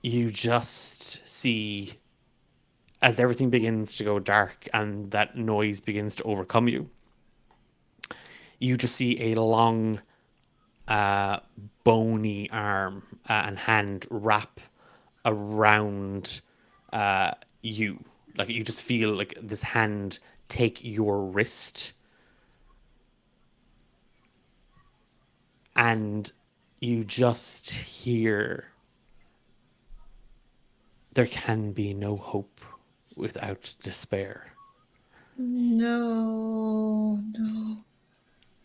you just see, as everything begins to go dark and that noise begins to overcome you, you just see a long, bony arm and hand wrap around you. Like you just feel like this hand take your wrist, and you just hear, there can be no hope without despair. No.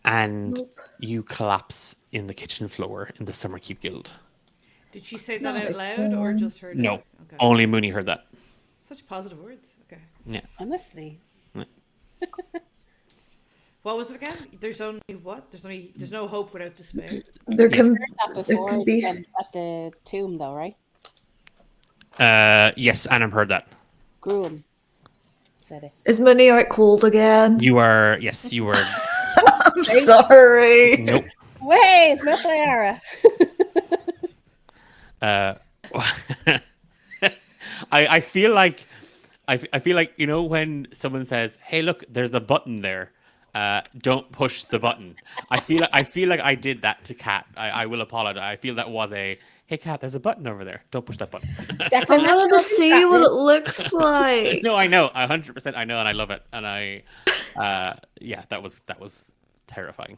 And Nope. you collapse in the kitchen floor in the Summerkeep Guild. Did she say that Not out loud or again. just heard No, it? Okay. only Mooney heard that. Such positive words. Okay. Yeah. Honestly. What was it again? There's only what? There's no hope without despair. There can That there before can be at the tomb, though, right? Yes, Annam heard that. Gruen said it. Is Minnie out cold again? You are, yes, you were. I'm sorry. Nope. Wait, it's not Diara. I feel like you know when someone says, "Hey, look, there's a button there. Don't push the button." I feel like I did that to Kat. I will apologize. I feel that was a, "Hey, Kat, there's a button over there. Don't push that button." I Declan, wanted to that's see what it looks like. No, I know, 100%. I know, and I love it. And yeah, that was terrifying.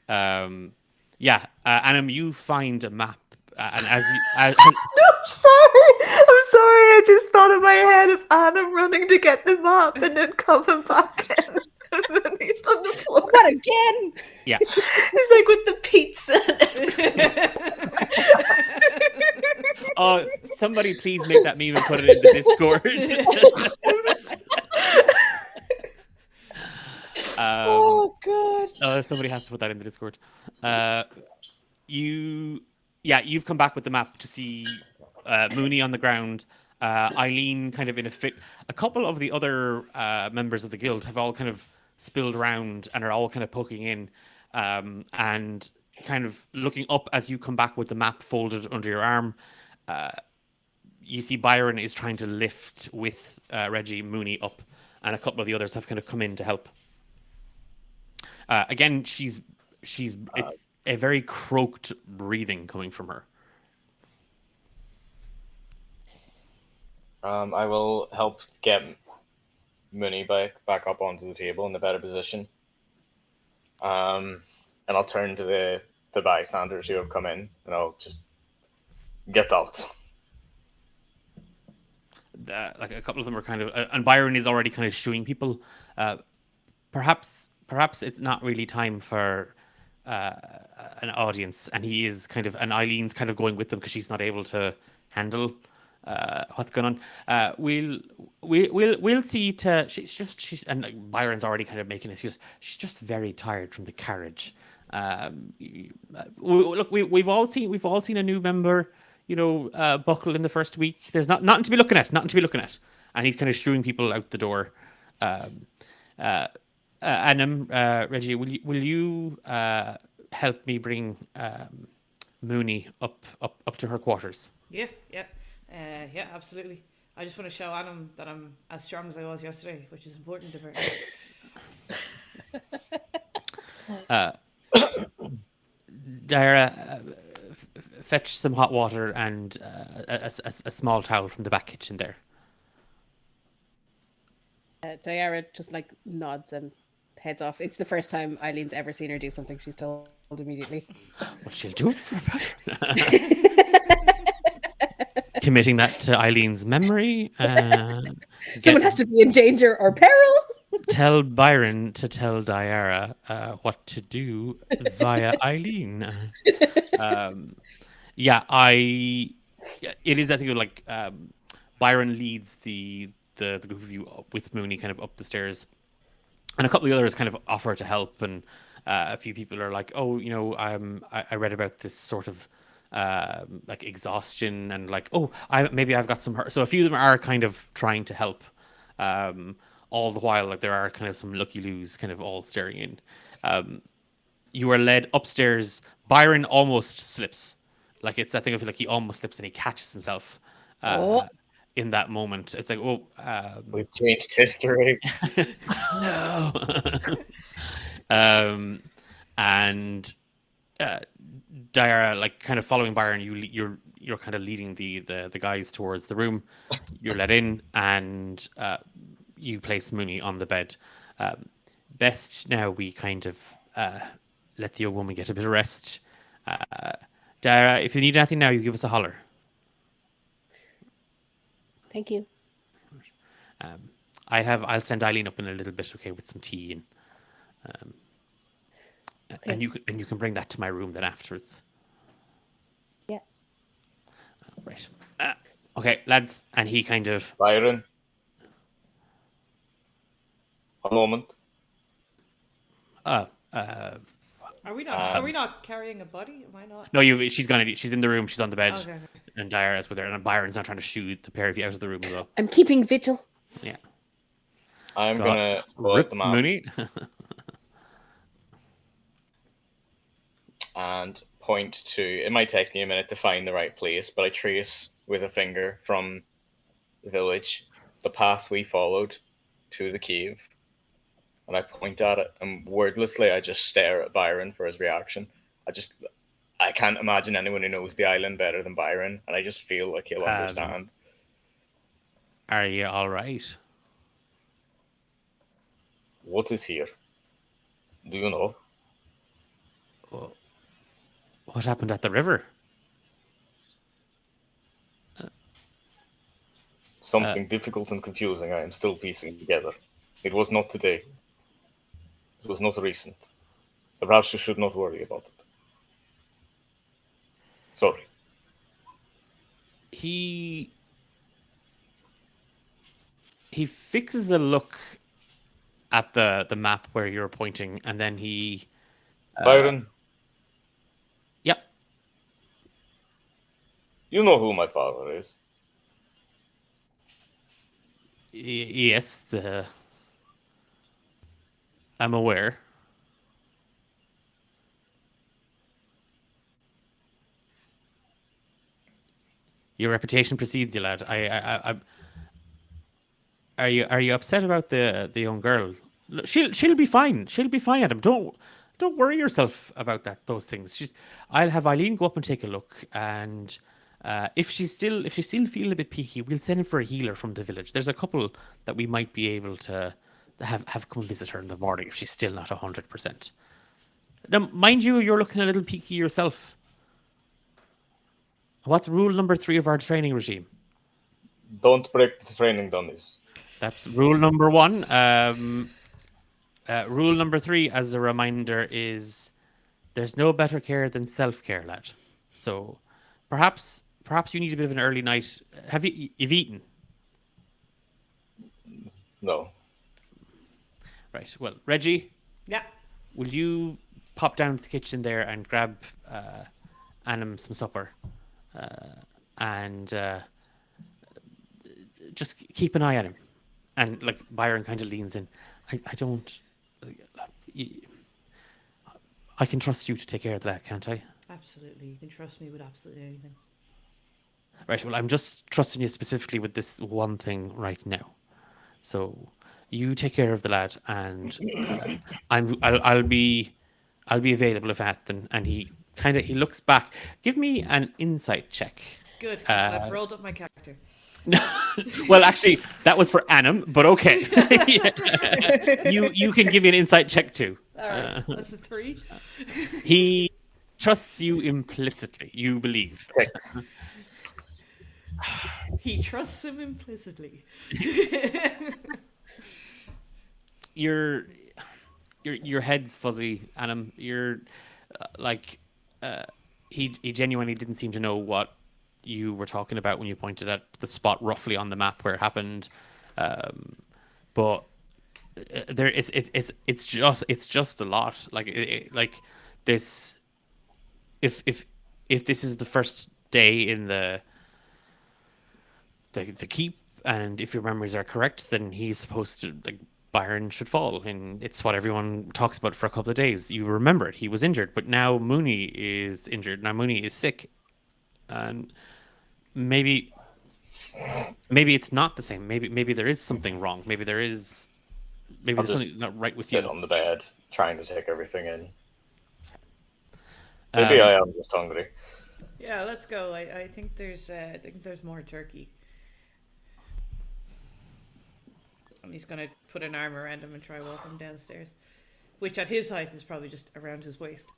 Yeah, Annam, you find a map, and as you, I'm sorry. I just thought in my head of Anna running to get the map and then coming back in. And then he's on the floor. What again? yeah, He's like with the pizza. oh, somebody please make that meme and put it in the Discord. Oh god. Somebody has to put that in the Discord. You've come back with the map to see Mooney on the ground, Eileen kind of in a fit. A couple of the other members of the guild have all kind of spilled around and are all kind of poking in. And kind of looking up as you come back with the map folded under your arm. You see Byron is trying to lift with Reggie Mooney up, and a couple of the others have kind of come in to help. Again, it's a very croaked breathing coming from her. I will help get Mooney back up onto the table in a better position. And I'll turn to the bystanders who have come in, and I'll just get out. Like a couple of them are kind of, and Byron is already kind of shooing people. Perhaps it's not really time for an audience, and he is kind of, and Eileen's kind of going with them because she's not able to handle what's going on. We'll see. She's and Byron's already kind of making this. She's just very tired from the carriage. Look, we've all seen a new member, buckle in the first week. There's nothing to be looking at. And he's kind of shooing people out the door. Annam, Reggie, will you help me bring Mooney up to her quarters? Yeah, absolutely. I just want to show Adam that I'm as strong as I was yesterday, which is important to her. Dara, fetch some hot water and a small towel from the back kitchen there. Diara just like nods and heads off. It's the first time Eileen's ever seen her do something. She's told immediately. What she'll do? Committing that to Eileen's memory. Someone has to be in danger or peril. Tell Byron to tell Diara what to do via Eileen. It is, I think, like Byron leads the group of you up with Mooney kind of up the stairs, and a couple of the others kind of offer to help, and a few people are like, oh, I read about this sort of like exhaustion, and like, oh, I've got some hurt. So a few of them are kind of trying to help. All the while, like there are kind of some looky loos kind of all staring in. You are led upstairs. Byron almost slips. Like it's that thing of like he almost slips and he catches himself in that moment. It's like, we've changed history. No. And Diara, like kind of following Byron, you're kind of leading the guys towards the room. You're let in, and you place Mooney on the bed. Best now we kind of let the old woman get a bit of rest. Dara, if you need anything now, you give us a holler. Thank you. I'll send Eileen up in a little bit, okay, with some tea and Okay. and you can bring that to my room then afterwards. Yeah. Right. Okay, lads, and he kind of Byron. A moment. Are we not carrying a body? Am I not? No, she's in the room, she's on the bed, Okay. and Diara's with her, and Byron's not trying to shoot the pair of you out of the room as well. I'm keeping vigil. Yeah. I'm gonna pull out the map Mooney. and point to. It might take me a minute to find the right place, but I trace with a finger from the village the path we followed to the cave, and I point at it, and wordlessly I just stare at Byron for his reaction. I can't imagine anyone who knows the island better than Byron, and I just feel like he'll understand. Are you all right? What is here? Do you know? What happened at the river? Something difficult and confusing I am still piecing together. It was not today. It was not recent. Perhaps you should not worry about it. Sorry. He fixes a look at the map where you're pointing, and then he Byron, yep. you know who my father is. Yes, I'm aware. Your reputation precedes you, lad. Are you upset about the young girl? She'll be fine. She'll be fine, Adam. Don't worry yourself about those things. I'll have Eileen go up and take a look, and if she's still feeling a bit peaky, we'll send in for a healer from the village. There's a couple that we might be able to have come visit her in the morning if she's still not 100%. Now, mind you, you're looking a little peaky yourself. What's rule number 3 of our training regime? Don't break the training dummies. That's rule number 1. Rule number 3, as a reminder, is there's no better care than self-care, lad. So perhaps you need a bit of an early night. You've eaten? No. Right. Well, Reggie, Yeah. will you pop down to the kitchen there and grab Annam some supper, and just keep an eye on him. And like Byron kind of leans in. I don't. I can trust you to take care of that, can't I? Absolutely. You can trust me with absolutely anything. Right. Well, I'm just trusting you specifically with this one thing right now. So you take care of the lad, and I'll be available if anything. And he looks back. Give me an insight check. Good, because I've rolled up my character. Well, actually, that was for Annam, but okay. You can give me an insight check too. All right, that's a 3. He trusts you implicitly. You believe. 6. He trusts him implicitly. Your head's fuzzy, Annam. He genuinely didn't seem to know what you were talking about when you pointed at the spot roughly on the map where it happened, but it's just a lot. Like this. If this is the first day in the keep, and if your memories are correct, then he's supposed to, like, Byron should fall, and it's what everyone talks about for a couple of days. You remember it. He was injured, but now Mooney is injured. Now Mooney is sick, and maybe it's not the same. Maybe there is something wrong. Maybe there's something not right with you. Sit on the bed, trying to take everything in. Maybe I am just hungry. Yeah, let's go. I think there's more turkey. And he's gonna put an arm around him and try walk him downstairs, which at his height is probably just around his waist.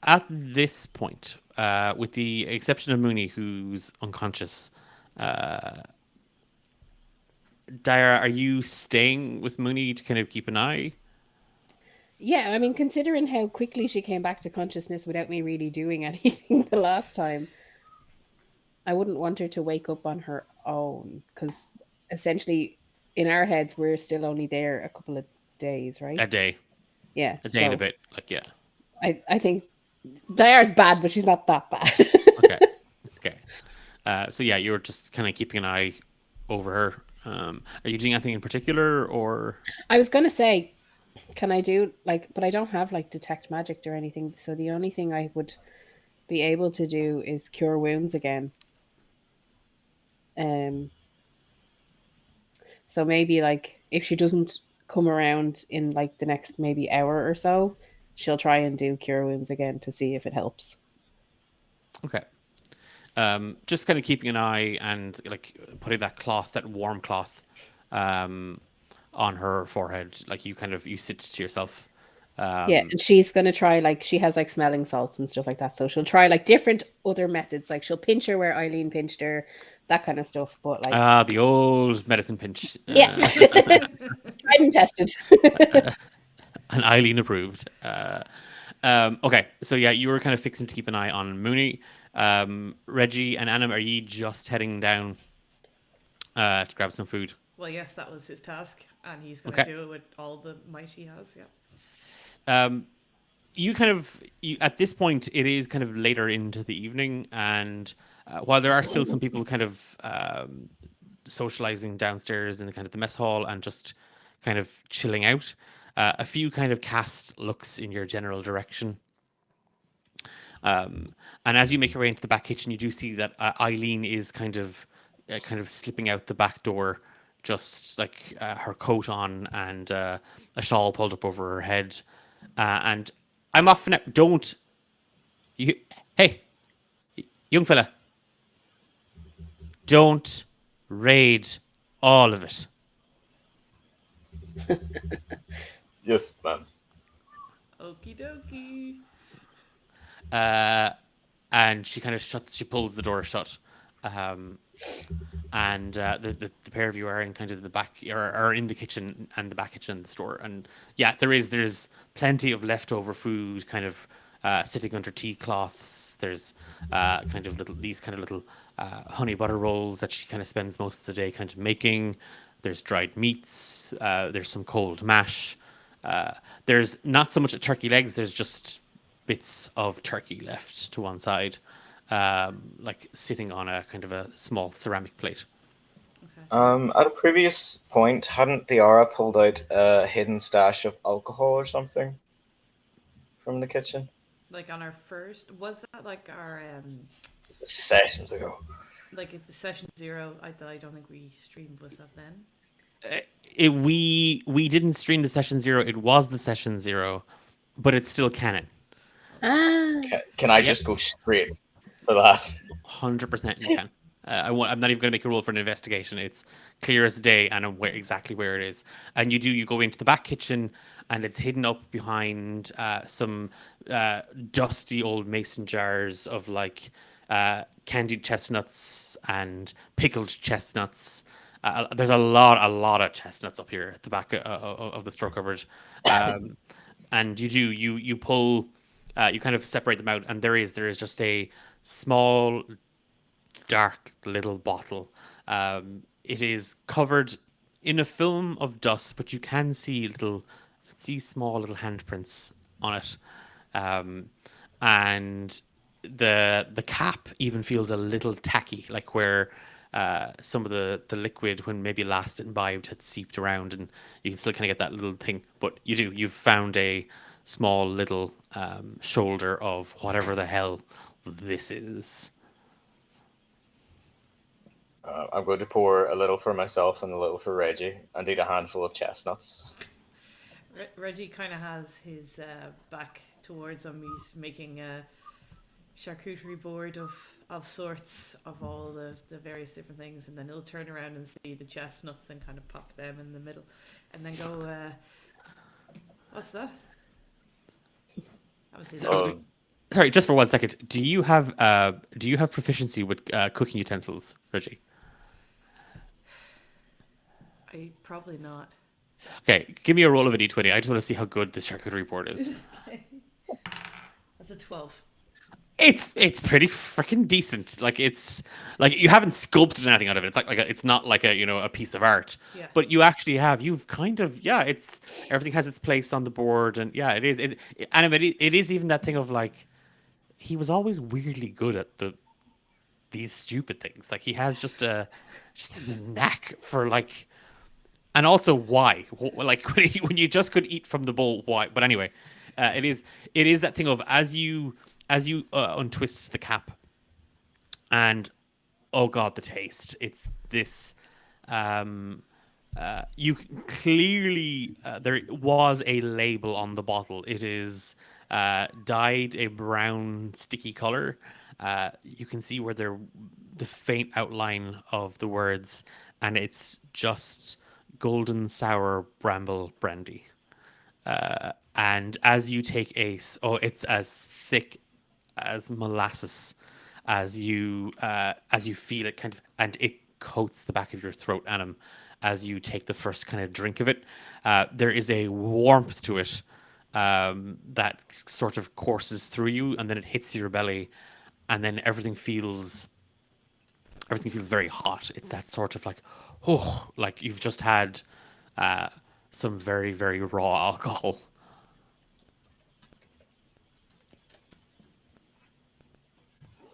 At this point, with the exception of Mooney, who's unconscious, Dara, are you staying with Mooney to kind of keep an eye? Yeah, I mean, considering how quickly she came back to consciousness without me really doing anything the last time, I wouldn't want her to wake up on her own, because essentially in our heads we're still only there a couple of days, right? A day. Yeah. A day and a bit. Like, yeah. I think Diara's bad, but she's not that bad. Okay. So yeah, you're just kind of keeping an eye over her. Are you doing anything in particular, or? I was gonna say, can I do but I don't have detect magic or anything, so the only thing I would be able to do is cure wounds again. So maybe if she doesn't come around in the next maybe hour or so, she'll try and do cure wounds again to see if it helps. Okay. Just kind of keeping an eye and putting that warm cloth on her forehead. You sit to yourself. Yeah, and she's gonna try she has smelling salts and stuff like that. So she'll try different other methods. She'll pinch her where Eileen pinched her, that kind of stuff. But the old medicine pinch. Yeah, tried and tested. And Eileen approved. Okay, so yeah, you were kind of fixing to keep an eye on Mooney. Reggie and Annam, are you just heading down to grab some food? Well, yes, that was his task, and he's going to do it with all the might he has. Yeah. You at this point, it is kind of later into the evening, and while there are still some people kind of socializing downstairs in the mess hall and just kind of chilling out, a few kind of cast looks in your general direction. And as you make your way into the back kitchen, you do see that Eileen is kind of slipping out the back door, just like her coat on and a shawl pulled up over her head. And I'm off now. Don't you? Hey, young fella, don't raid all of it. Yes, ma'am. Okie dokie. And she kind of she pulls the door shut. And the pair of you are in kind of the back, or are in the kitchen and the back kitchen of the store. And yeah, there's plenty of leftover food kind of sitting under tea cloths. There's kind of little honey butter rolls that she kind of spends most of the day kind of making. There's dried meats. There's some cold mash. There's not so much turkey legs. There's just bits of turkey left to one side, like sitting on a kind of a small ceramic plate. Okay. At a previous point, hadn't Diara pulled out a hidden stash of alcohol or something from the kitchen? Like on our first, was that like our Sessions ago. like at the session 0? I don't think we streamed. Was that then? We didn't stream the session 0. It was the session 0, but it's still canon. Ah, Can I Yep. just go straight for that? 100% you can. I'm not even going to make a rule for an investigation. It's clear as day, and I'm exactly where it is. And you go into the back kitchen, and it's hidden up behind some dusty old mason jars of like candied chestnuts and pickled chestnuts. There's a lot of chestnuts up here at the back of the store cupboard. And you pull, you kind of separate them out, and there is just a small dark little bottle. It is covered in a film of dust, but you can see small little handprints on it, and the cap even feels a little tacky, like where some of the liquid, when maybe last imbibed, had seeped around, and you can still kind of get that little thing. But you've found a small little shoulder of whatever the hell this is. I'm going to pour a little for myself and a little for Reggie, and eat a handful of chestnuts. Reggie kind of has his back towards him. He's making a charcuterie board of sorts of all the various different things, and then he'll turn around and see the chestnuts and kind of pop them in the middle, and then go, "What's that?" Haven't seen that. Oh, Sorry, just for 1 second. Do you have proficiency with cooking utensils, Reggie? I probably not. Okay, give me a roll of a d20. I just want to see how good this charcuterie board is. That's a 12. It's pretty freaking decent. Like it's like you haven't sculpted anything out of it. It's it's not like a piece of art. Yeah. But you actually have. You've kind of it's everything has its place on the board, and yeah, it is. It is even that thing of like he was always weirdly good at these stupid things. Like he has just a knack for like. And also, why? Like when you just could eat from the bowl, why? But anyway, it is that thing of as you untwist the cap, and oh god, the taste! It's this. You clearly there was a label on the bottle. It is dyed a brown sticky color. You can see where the faint outline of the words, and it's just golden sour bramble brandy. And as you take Ace, it's as thick as molasses as you feel it kind of, and it coats the back of your throat, Adam, as you take the first kind of drink of it. There is a warmth to it that sort of courses through you, and then it hits your belly, and then everything feels very hot. It's that sort of like, oh, like you've just had some very, very raw alcohol.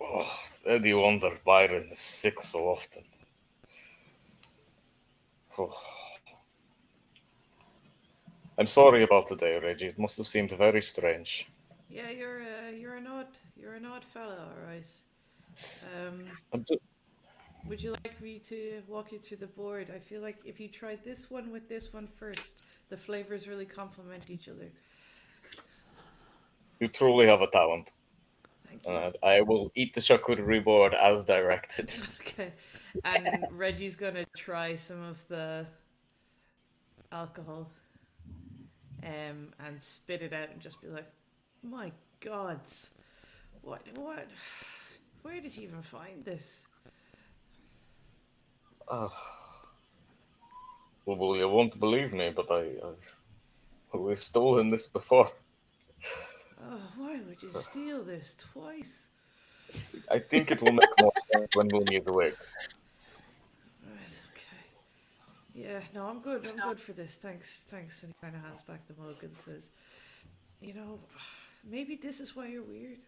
oh, Eddie wonder Byron is sick so often. Oh. I'm sorry about today, Reggie. It must have seemed very strange. Yeah, you're an odd fella, all right. Um, I'm ju- would you like me to walk you through the board? I feel like if you tried this one with this one first, the flavors really complement each other. you truly have a talent. Thank you. I will eat the charcuterie board as directed. Okay. And Reggie's gonna try some of the alcohol, and spit it out and just be like, "My gods, what? Where did you even find this?" Uh, well, you won't believe me, but we've stolen this before. Oh, why would you steal this twice? I think it will make more sense when Mooney is awake. Right, okay. Yeah, no, I'm good. I'm good for this. Thanks. And he kind of hands back the mug and says, "You know, maybe this is why you're weird."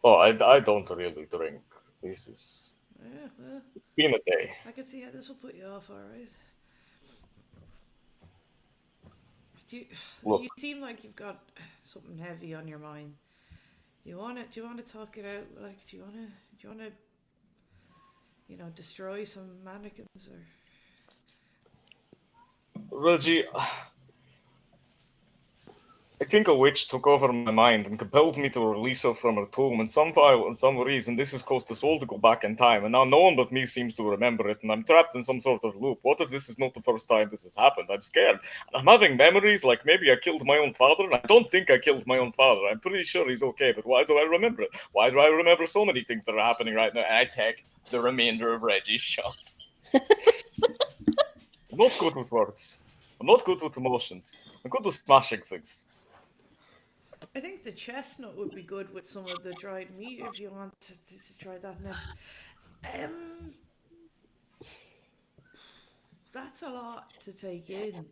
Oh, I don't really drink. This is. Yeah, well, It's been a day. I can see how this will put you off. All right. Do you, Look, you seem like you've got something heavy on your mind. Do you want to? Do you want to talk it out? Like, do you want to? Do you want to? Destroy some mannequins or? Reggie, I think a witch took over my mind and compelled me to release her from her tomb. And somehow, for some reason, this has caused us all to go back in time. And now no one but me seems to remember it, and I'm trapped in some sort of loop. What if this is not the first time this has happened? I'm scared. And I'm having memories like maybe I killed my own father, and I don't think I killed my own father. I'm pretty sure he's okay, but why do I remember it? Why do I remember so many things that are happening right now? And I take the remainder of Reggie's shot. I'm not good with words. I'm not good with emotions. I'm good with smashing things. I think the chestnut would be good with some of the dried meat if you want to try that next. That's a lot to take in.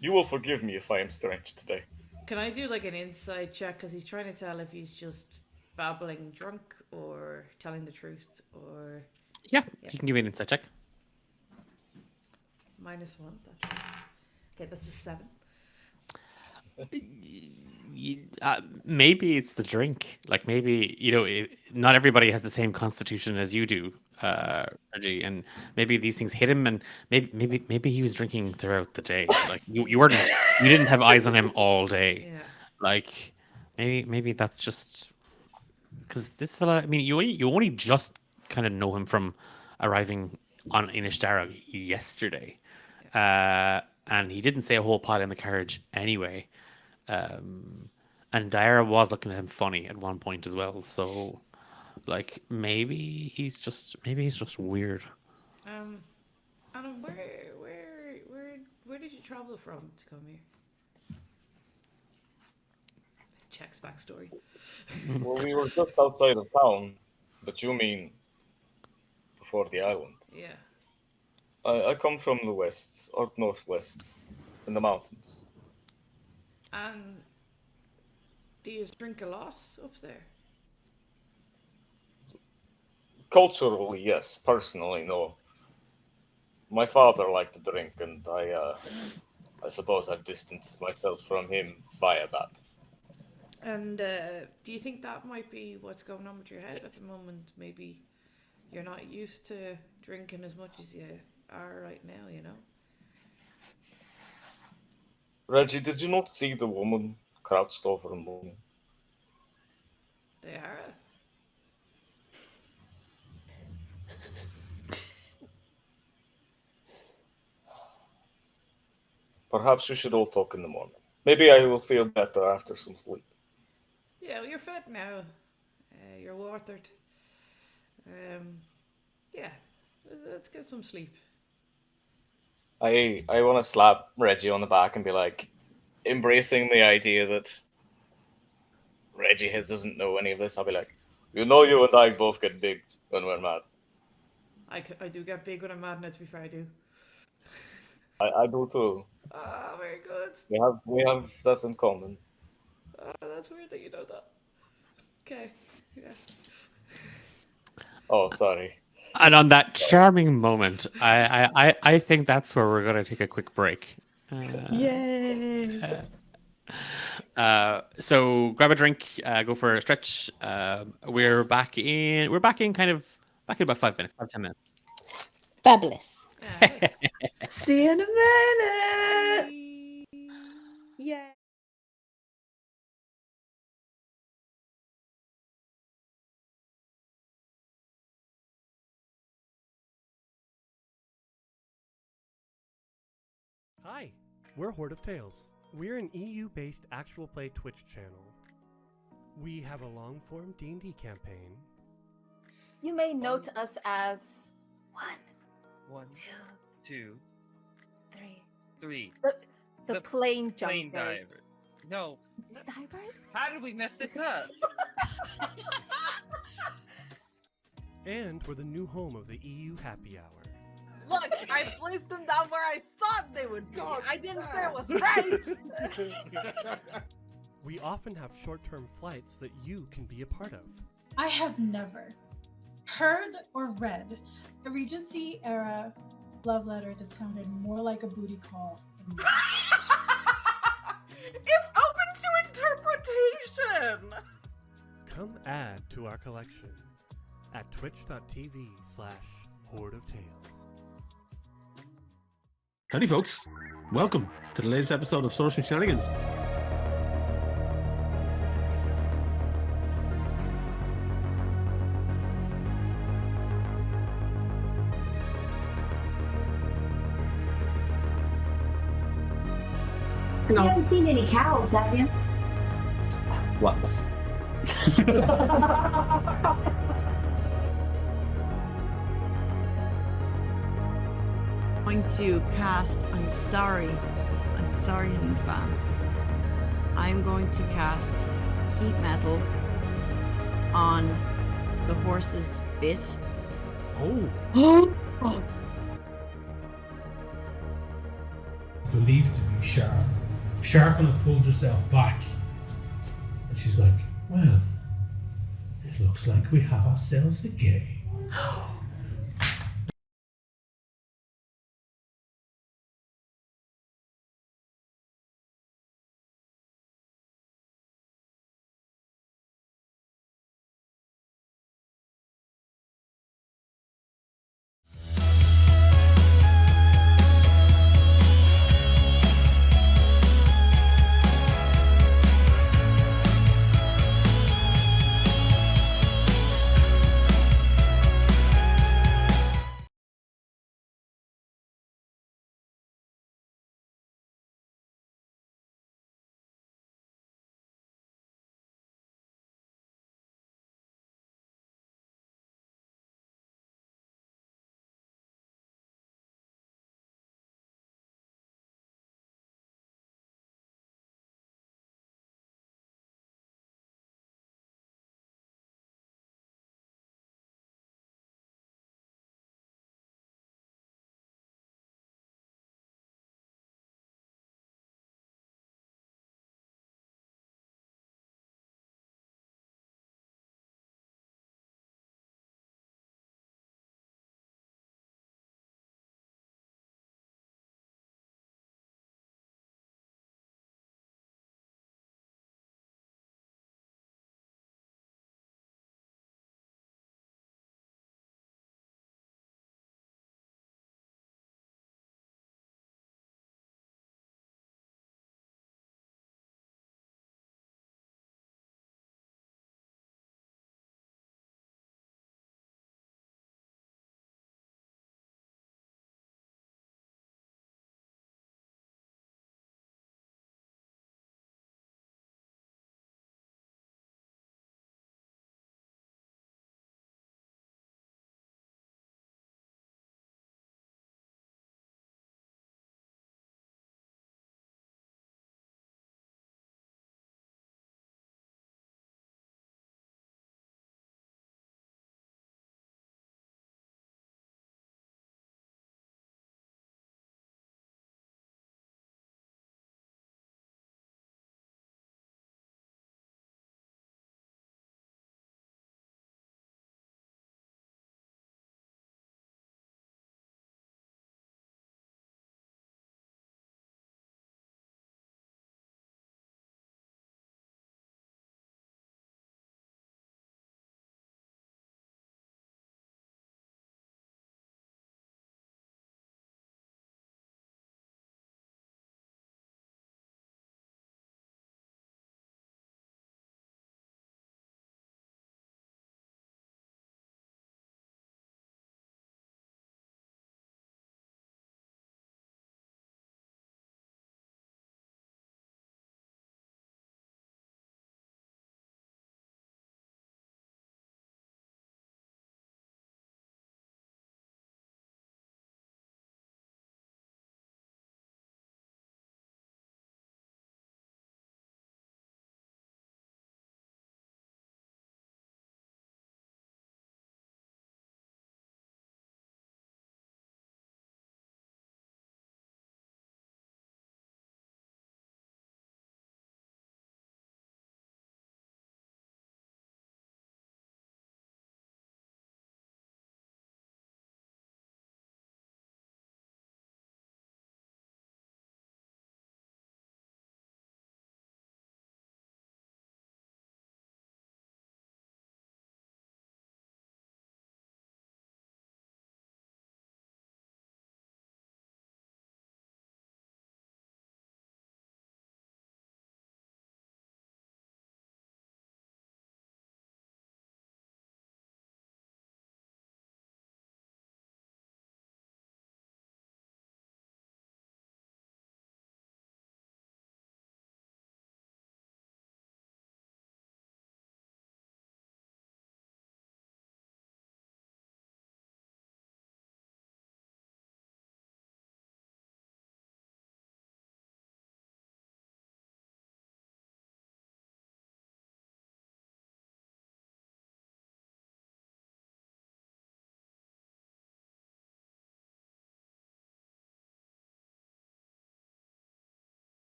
You will forgive me if I am strange today. Can I do like an inside check? Because he's trying to tell if he's just babbling drunk or telling the truth or Yeah, Yeah. you can give me an insight check. -1. That tracks. Okay, that's a 7. Maybe it's the drink. Like maybe not everybody has the same constitution as you do, Reggie, and maybe these things hit him, and maybe he was drinking throughout the day. Like you didn't have eyes on him all day. Yeah. Like maybe that's just because this fella. I mean, you only just kind of know him from arriving on Inishtarog yesterday, and he didn't say a whole pile in the carriage anyway. And Dara was looking at him funny at one point as well. So, like, maybe he's just weird. Adam, where did you travel from to come here? Checks backstory. Well, we were just outside of town, but you mean before the island. Yeah. I come from the west, or northwest, in the mountains. And do you drink a lot up there? Culturally, yes. Personally, no. My father liked to drink, and I suppose I've distanced myself from him via that. And do you think that might be what's going on with your head at the moment? Maybe you're not used to drinking as much as you are right now, you know? Reggie, did you not see the woman crouched over a moon? They are. Perhaps we should all talk in the morning. Maybe I will feel better after some sleep. Yeah, well, you're fed now. You're watered. Yeah, let's get some sleep. I want to slap Reggie on the back and be like, embracing the idea that Reggie doesn't know any of this. I'll be like, you and I both get big when we're mad. I do get big when I'm mad, and to be fair, I do. I do too. Ah, very good. We have that in common. That's weird that you know that. Okay, yeah. Oh, sorry. And on that charming moment, I think that's where we're going to take a quick break. Yay! So grab a drink, go for a stretch. We're back in back in about 5 minutes, 5-10 minutes. Fabulous. See you in a minute. Yeah. Hi, we're Horde of Tales. We're an EU-based actual play Twitch channel. We have a long-form D&D campaign. You may note us as 1, 2, 3. 3. The The plane Plane jumpers. diver. No. Divers? How did we mess this up? And we're the new home of the EU Happy Hour. Look, I placed them down where I thought they would be. I didn't say it was right. We often have short-term flights that you can be a part of. I have never heard or read a Regency era love letter that sounded more like a booty call. It's open to interpretation. Come add to our collection at twitch.tv/Horde of Tales. Howdy, folks. Welcome to the latest episode of Sorcery Shenanigans. You haven't seen any cows, have you? Once. Going to cast I'm sorry in advance. I'm going to cast heat metal on the horse's bit. Oh. Believed to be Sharp. Sharp kind of pulls herself back and she's like, well, it looks like we have ourselves a game.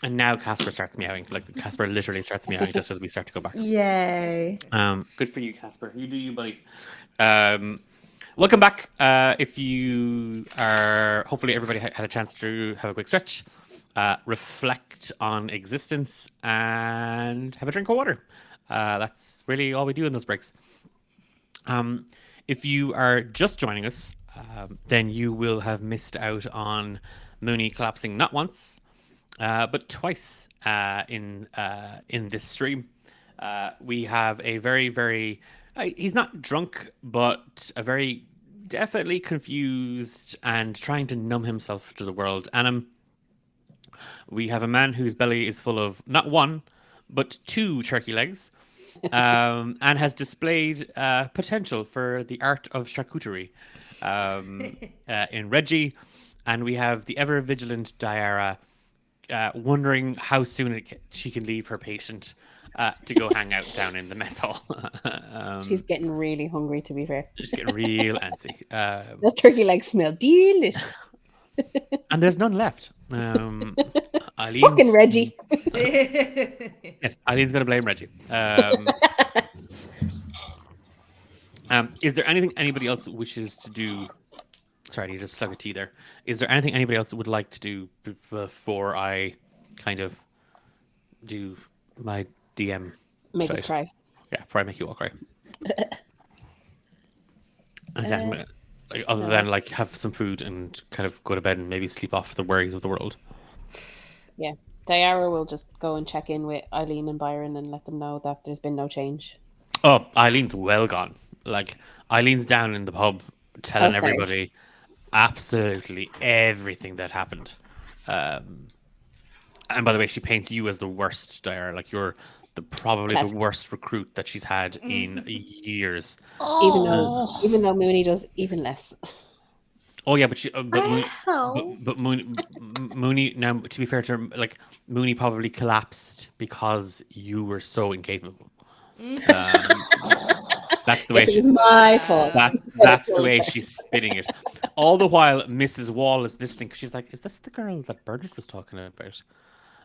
And now Casper starts meowing. Like Casper literally starts meowing just as we start to go back. Yay. Good for you, Casper. You do you, buddy. Welcome back. If you are, hopefully everybody had a chance to have a quick stretch, reflect on existence, and have a drink of water. That's really all we do in those breaks. If you are just joining us, then you will have missed out on Mooney collapsing not once, but twice in this stream. We have a very, very he's not drunk, but a very definitely confused and trying to numb himself to the world. Annam, we have a man whose belly is full of not one, but 2 turkey legs, and has displayed potential for the art of charcuterie in Reggie. And we have the ever vigilant Diara wondering how soon she can leave her patient to go hang out down in the mess hall. She's getting really hungry, to be fair. She's getting real antsy. Those turkey legs smell delicious. And there's none left. Eileen's, Fucking Reggie. Yes, Eileen's going to blame Reggie. Is there anything anybody else wishes to do? Sorry, I need a slug of tea there. Is there anything anybody else would like to do before I kind of do my DM? Make us cry. Yeah, before I make you all cry. Other than like have some food and kind of go to bed and maybe sleep off the worries of the world. Yeah. Diara will just go and check in with Eileen and Byron and let them know that there's been no change. Oh, Eileen's well gone. Like, Eileen's down in the pub telling everybody absolutely everything that happened. And by the way, she paints you as the worst, Diara. Like, you're probably the worst recruit that she's had in years. Even though Mooney does even less. Oh yeah, but Mooney. Now, to be fair to her, like Mooney probably collapsed because you were so incapable. That's the way. It was my fault. That's the way she's spinning it. All the while, Mrs. Wall is listening. She's like, "Is this the girl that Bernard was talking about?"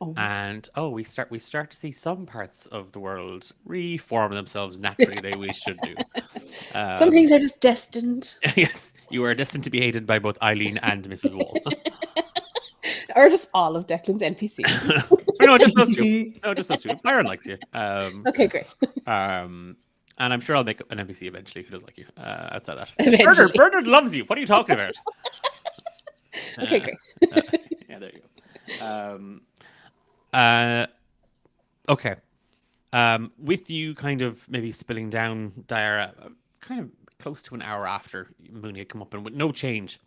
Oh. And we start to see some parts of the world reform themselves naturally. we should do. Some things are just destined. Yes, you are destined to be hated by both Eileen and Mrs. Wall. Or just all of Declan's NPCs. No, just those two. No, just those two. Byron likes you. Okay, great. And I'm sure I'll make an NPC eventually who does like you. Outside that, Bernard loves you. What are you talking about? Okay, great. Yeah, there you go. Okay. With you kind of maybe spilling down, Diara, kind of close to an hour after Mooney had come up and with no change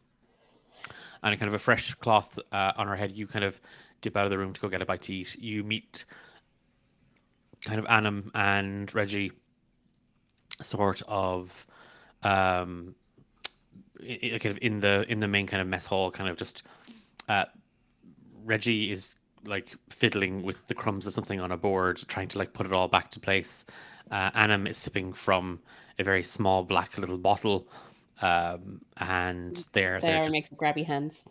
and a kind of a fresh cloth on her head, you kind of dip out of the room to go get a bite to eat. You meet kind of Annam and Reggie sort of kind of in the main kind of mess hall, kind of just Reggie is like fiddling with the crumbs of something on a board, trying to like put it all back to place. Annam is sipping from a very small black little bottle, and they're just makes grabby hands.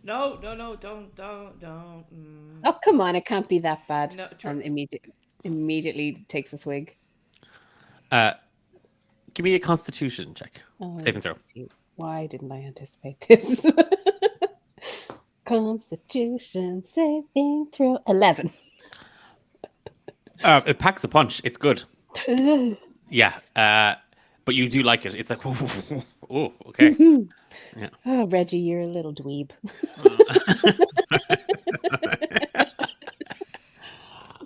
No, don't. Oh, come on, it can't be that bad. No, and immediately takes a swig. Give me a Constitution check. Save and throw. Why didn't I anticipate this? Constitution saving throw 11. It packs a punch. It's good. Yeah, but you do like it. It's like, oh, okay. Yeah. Oh, Reggie, you're a little dweeb.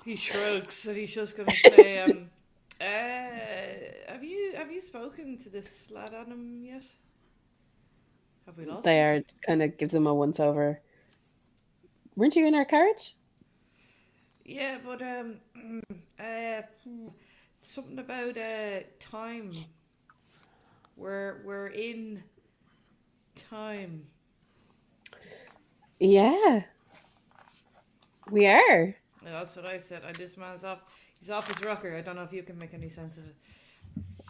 He shrugs and he's just going to say, have you spoken to this lad Annam yet? Have we lost They him? are kind of gives him a once over. Weren't you in our carriage? Yeah, but something about time. We're in time. Yeah, we are. Yeah, that's what I said. This man's off. He's off his rocker. I don't know if you can make any sense of it.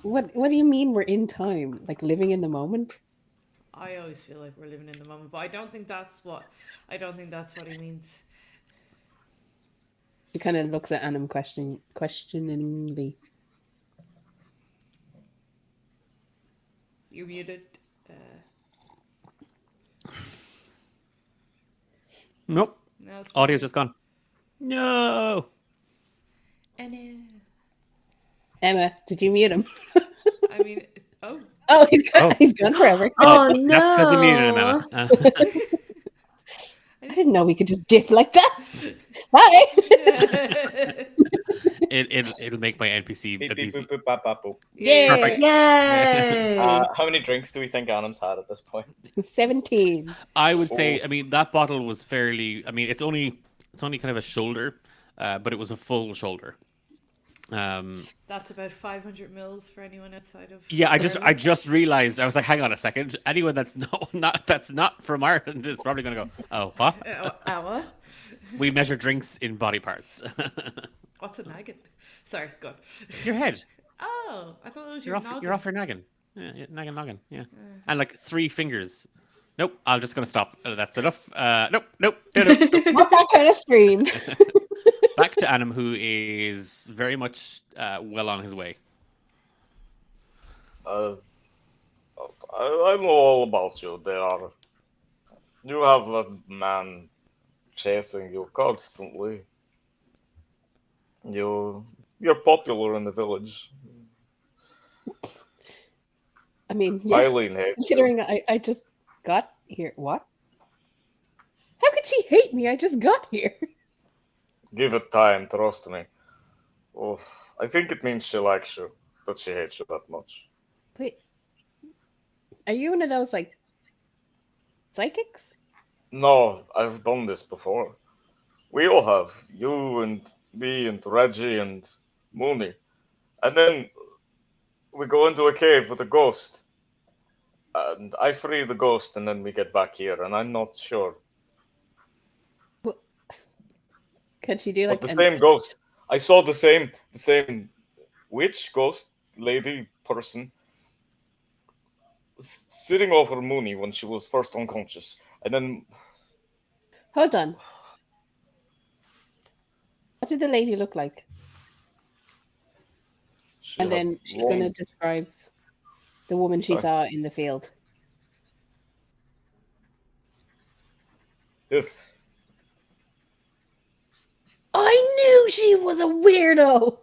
What do you mean we're in time? Like living in the moment? I always feel like we're living in the moment, but I don't think that's what he means. She kind of looks at Annam questioningly. You're muted. Nope. No, it's Audio's just gone. No. Emma, did you mute him? I mean, oh. Oh, he's gone forever. Oh, no. That's because you muted him, Emma. I didn't know we could just dip like that. Hi. It'll make my NPC Beep, a beep, PC. boop, boop, bop, bop, boop. Yay! Yay! How many drinks do we think Anim's had at this point? 17. I would say, I mean, that bottle was fairly. I mean, it's only kind of a shoulder, but it was a full shoulder. That's about 500 mils for anyone outside of. Yeah, I Ireland. just realized. I was like, hang on a second. Anyone that's not from Ireland is probably going to go, oh, what? What? We measure drinks in body parts. What's a naggin? Sorry, go on. Your head. Oh, I thought it was You're your off. noggin. You're off your naggin. Yeah, naggin. Yeah, and like 3 fingers. Nope. I'm just gonna stop. That's enough. Nope. Not that kind of scream. Back to Annam, who is very much well on his way. I know all about you. You have that man chasing you constantly. You're popular in the village. I mean, yeah, Eileen hates considering I just got here. What? How could she hate me? I just got here. Give it time, trust me. Oh, I think it means she likes you, that she hates you that much. Wait, are you one of those like psychics? No, I've done this before. We all have. You and me and Reggie and Mooney. And then we go into a cave with a ghost. And I free the ghost and then we get back here, and I'm not sure. Could she do like But the same ghost. I saw the same witch, ghost, lady, person sitting over Mooney when she was first unconscious. And then... Hold on. What did the lady look like? And then she's going to describe the woman she saw in the field. Yes. I knew she was a weirdo.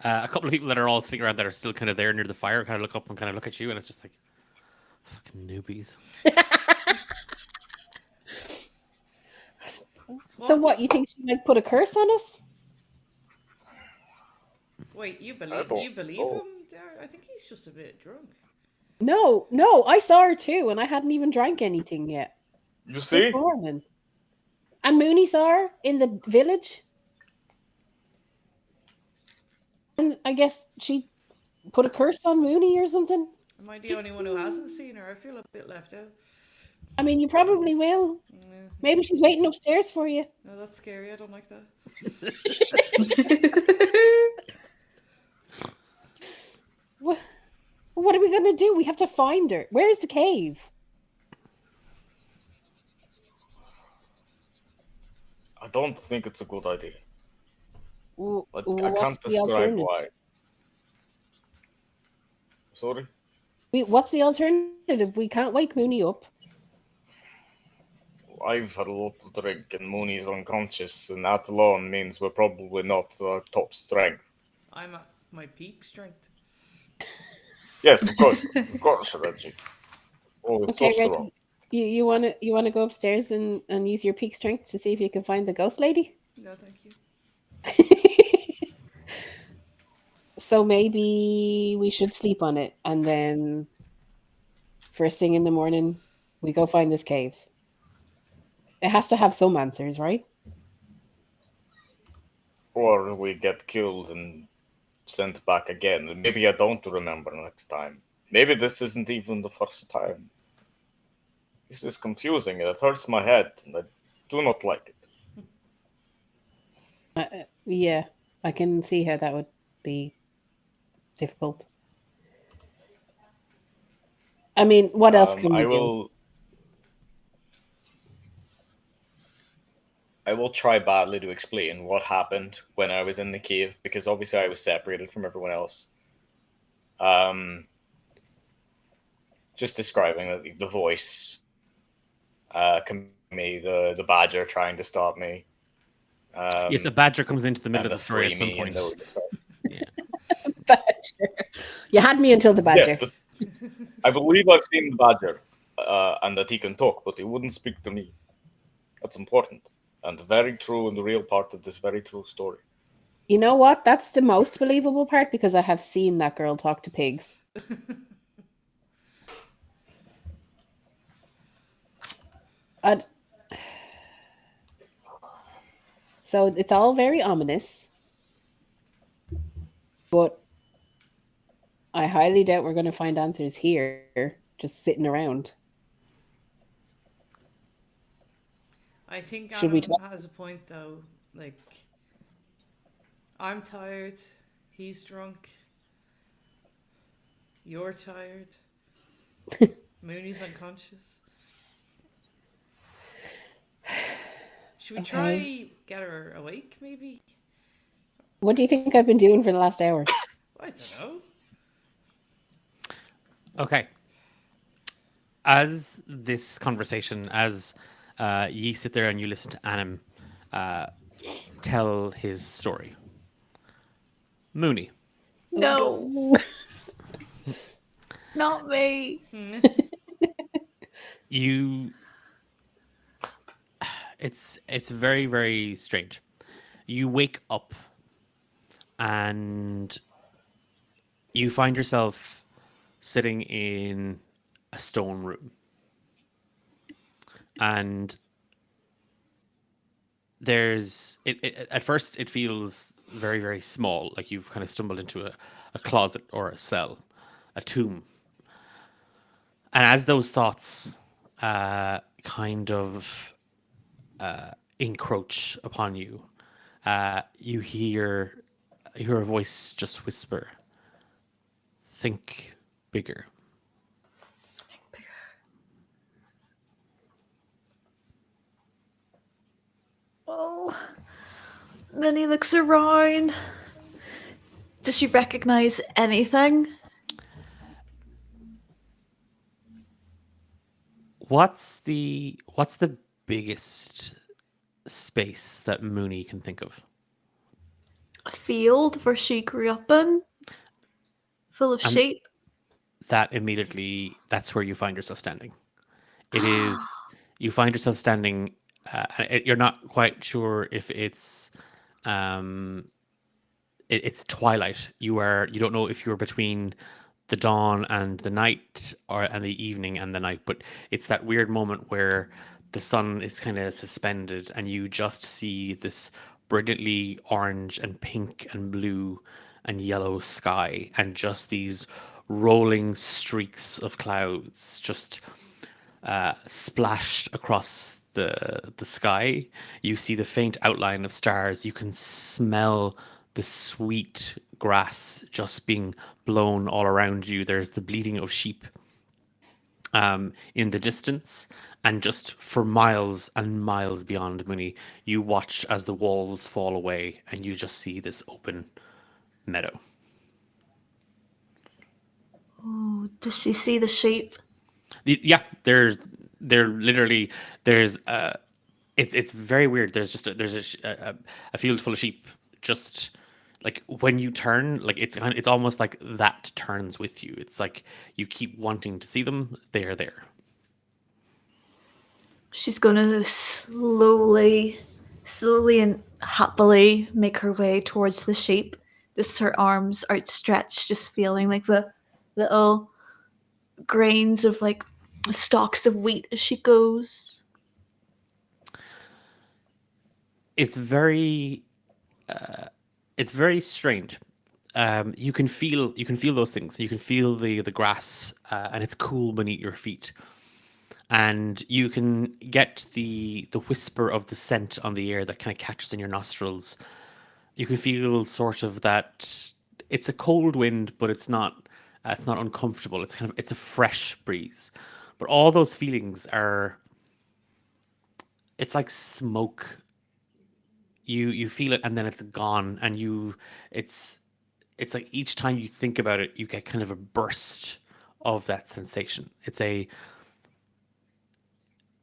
A couple of people that are all sitting around that are still kind of there near the fire kind of look up and kind of look at you, and it's just like, fucking newbies. So what, you think she might put a curse on us? Wait, you believe him? I think he's just a bit drunk. No, I saw her too, and I hadn't even drank anything yet. You see? This morning. And Mooney saw her in the village. And I guess she put a curse on Mooney or something. Am I the only one who hasn't seen her? I feel a bit left out. I mean, you probably will. Yeah. Maybe she's waiting upstairs for you. No, that's scary. I don't like that. What are we going to do? We have to find her. Where's the cave? I don't think it's a good idea. But I What's can't the describe alternative? why. Sorry? What's the alternative? We can't wake Mooney up. I've had a lot to drink and Mooney's unconscious, and that alone means we're probably not top strength. I'm at my peak strength. Yes, of course. Of course, Reggie. Oh, it's Okay, so strong. Reggie, you wanna go upstairs and use your peak strength to see if you can find the ghost lady? No, thank you. So maybe we should sleep on it, and then first thing in the morning, we go find this cave. It has to have some answers, right? Or we get killed and sent back again. And maybe I don't remember next time. Maybe this isn't even the first time. This is confusing and it hurts my head, and I do not like it. Yeah, I can see how that would be difficult. I mean, what else can we do? I will try badly to explain what happened when I was in the cave, because obviously I was separated from everyone else. Just describing the voice, me, the badger trying to stop me. Yes, a badger comes into the middle and of the story free at some me point. and Badger. You had me until the badger. Yes, I believe I've seen the badger, and that he can talk, but he wouldn't speak to me. That's important and very true, and the real part of this very true story. You know what? That's the most believable part because I have seen that girl talk to pigs. So it's all very ominous, but I highly doubt we're going to find answers here, just sitting around. I think Should we Adam has a point though. Like, I'm tired. He's drunk. You're tired. Mooney's unconscious. Should we try get her awake, maybe? What do you think I've been doing for the last hour? I don't know. Okay. As this conversation, as ye sit there and you listen to Anim tell his story. Mooney. No. Not me. It's very, very strange. You wake up and you find yourself sitting in a stone room. And there's at first it feels very, very small, like you've kind of stumbled into a closet or a cell, a tomb. And as those thoughts kind of encroach upon you, you hear a voice just whisper, "Think bigger." Oh, Minnie looks around. Does she recognize anything? What's the biggest space that Mooney can think of? A field where she grew up in, full of sheep. That's where you find yourself standing. You find yourself standing. You're not quite sure if it's twilight. You don't know if you're between the dawn and the night, and the evening and the night, but it's that weird moment where the sun is kind of suspended and you just see this brilliantly orange and pink and blue and yellow sky, and just these rolling streaks of clouds just splashed across the sky. You see the faint outline of stars. You can smell the sweet grass just being blown all around you. There's the bleating of sheep in the distance, and just for miles and miles beyond Mooney, you watch as the walls fall away and you just see this open meadow. Oh, does she see the sheep? Yeah, they're literally it's very weird. There's a field full of sheep. Just like when you turn, like it's almost like that turns with you. It's like you keep wanting to see them. They are there. She's gonna slowly and happily make her way towards the sheep. Just her arms outstretched, just feeling like the little grains of like stalks of wheat as she goes. It's very strange. You can feel those things. You can feel the grass, and it's cool beneath your feet, and you can get the whisper of the scent on the air that kind of catches in your nostrils. You can feel sort of that it's a cold wind, but it's not uncomfortable. It's a fresh breeze. But all those feelings it's like smoke you feel it, and then it's gone, and it's like each time you think about it, you get kind of a burst of that sensation.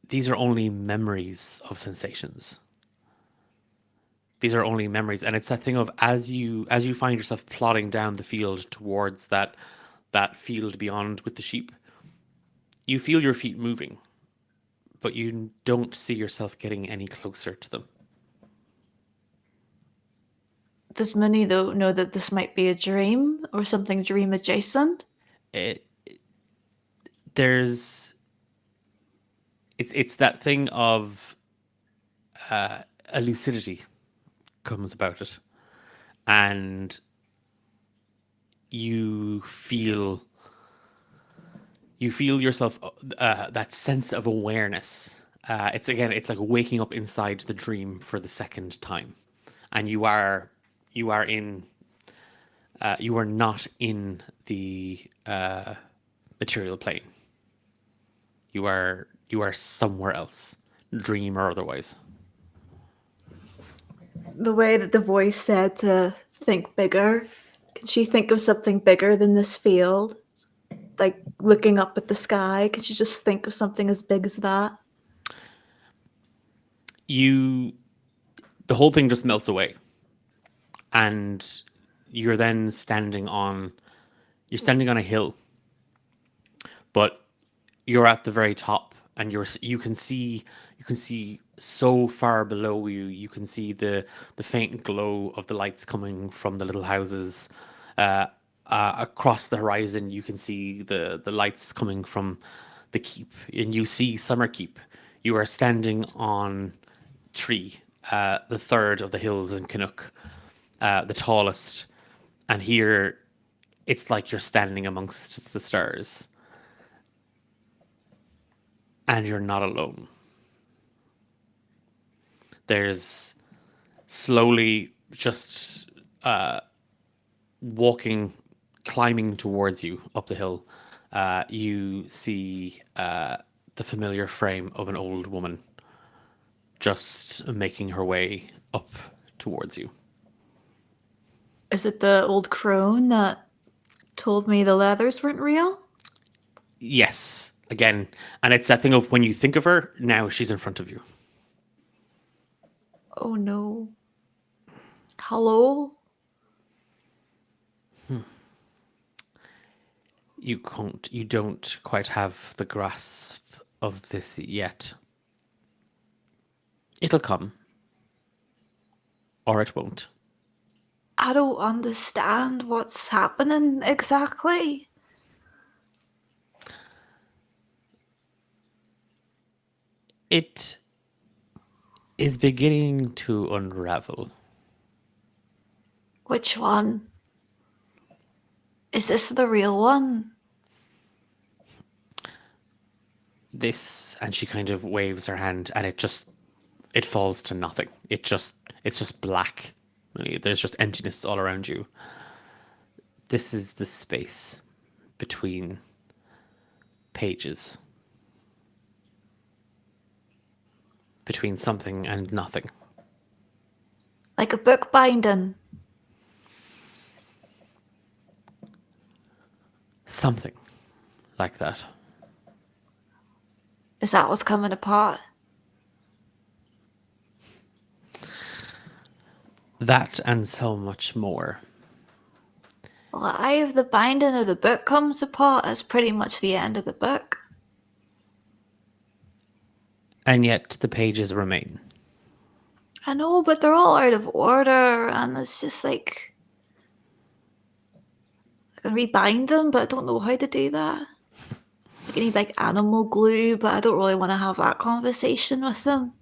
These are only memories of sensations. These are only memories, and it's that thing of as you find yourself plodding down the field towards that field beyond with the sheep, you feel your feet moving, but you don't see yourself getting any closer to them. Does Minnie, though, know that this might be a dream or something dream adjacent? It's that thing of a lucidity comes about it, and you feel yourself, that sense of awareness. It's like waking up inside the dream for the second time, and you are not in the material plane. You are somewhere else, dream or otherwise. The way that the voice said to think bigger, can she think of something bigger than this field? Like looking up at the sky, could you just think of something as big as that? The whole thing just melts away, and you're then standing on a hill, but you're at the very top, and you can see so far below you. You can see the faint glow of the lights coming from the little houses. Across the horizon, you can see the lights coming from the keep, and you see Summerkeep. You are standing on Tree, the third of the hills in Canuck, the tallest, and here it's like you're standing amongst the stars, and you're not alone. There's slowly just climbing towards you up the hill. You see the familiar frame of an old woman just making her way up towards you. Is it the old crone that told me the leathers weren't real? Yes, again. And it's that thing of when you think of her, now she's in front of you. Oh no. Hello? You don't quite have the grasp of this yet. It'll come. Or it won't. I don't understand what's happening exactly. It is beginning to unravel. Which one? Is this the real one? This, and she kind of waves her hand, and it falls to nothing. It's just black. There's just emptiness all around you. This is the space between pages. Between something and nothing. Like a book binding. Something like that. Is that what's coming apart? That and so much more. Well, if the binding of the book comes apart, it's pretty much the end of the book. And yet the pages remain. I know, but they're all out of order, and it's just like I can rebind them, but I don't know how to do that. I need like animal glue, but I don't really want to have that conversation with them.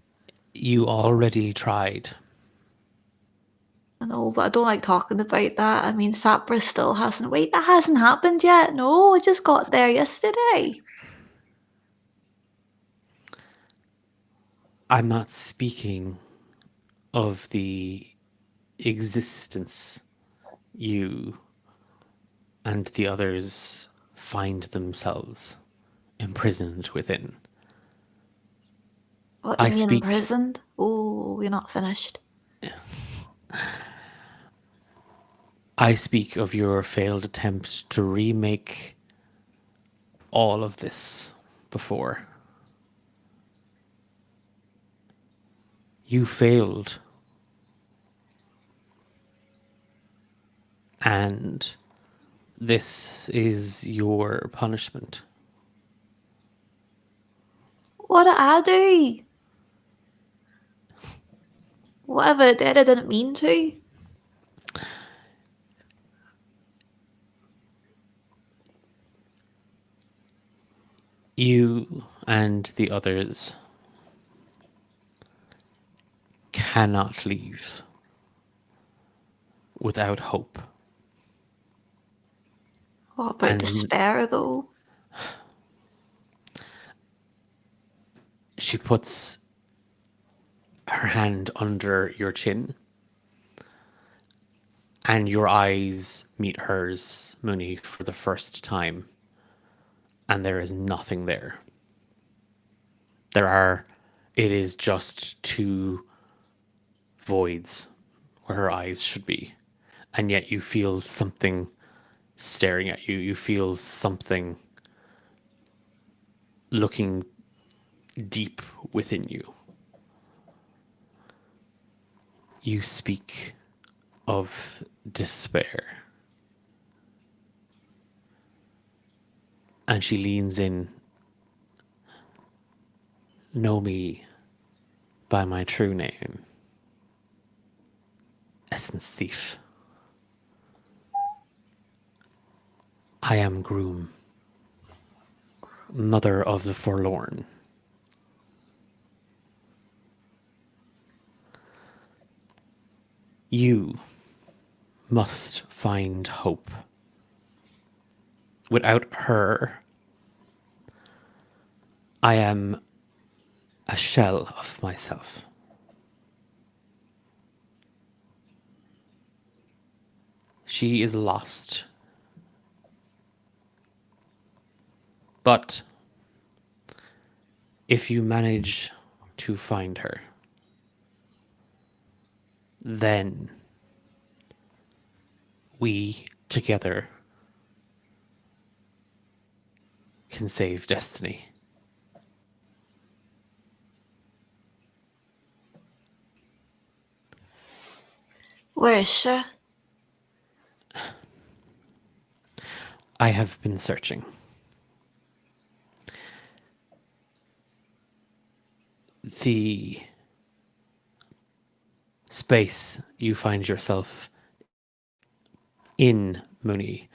You already tried. I know, but I don't like talking about that. I mean, Sapra still hasn't. Wait, that hasn't happened yet. No, I just got there yesterday. I'm not speaking of the existence you and the others find themselves imprisoned within. What, you mean imprisoned? Oh, we're not finished. I speak of your failed attempt to remake all of this before. You failed. And this is your punishment. What did I do? Whatever I did, I didn't mean to. You and the others cannot leave without hope. What about And- despair, though? She puts her hand under your chin, and your eyes meet hers, Mooney, for the first time, and there is nothing there. It is just two voids where her eyes should be, and yet you feel something staring at you. You feel something looking deep within you. You speak of despair. And she leans in. Know me by my true name, Essence Thief. I am Groom, mother of the forlorn. You must find hope. Without her, I am a shell of myself. She is lost. But if you manage to find her, then we together can save destiny. Where is she? I have been searching. The space you find yourself in, Mooney,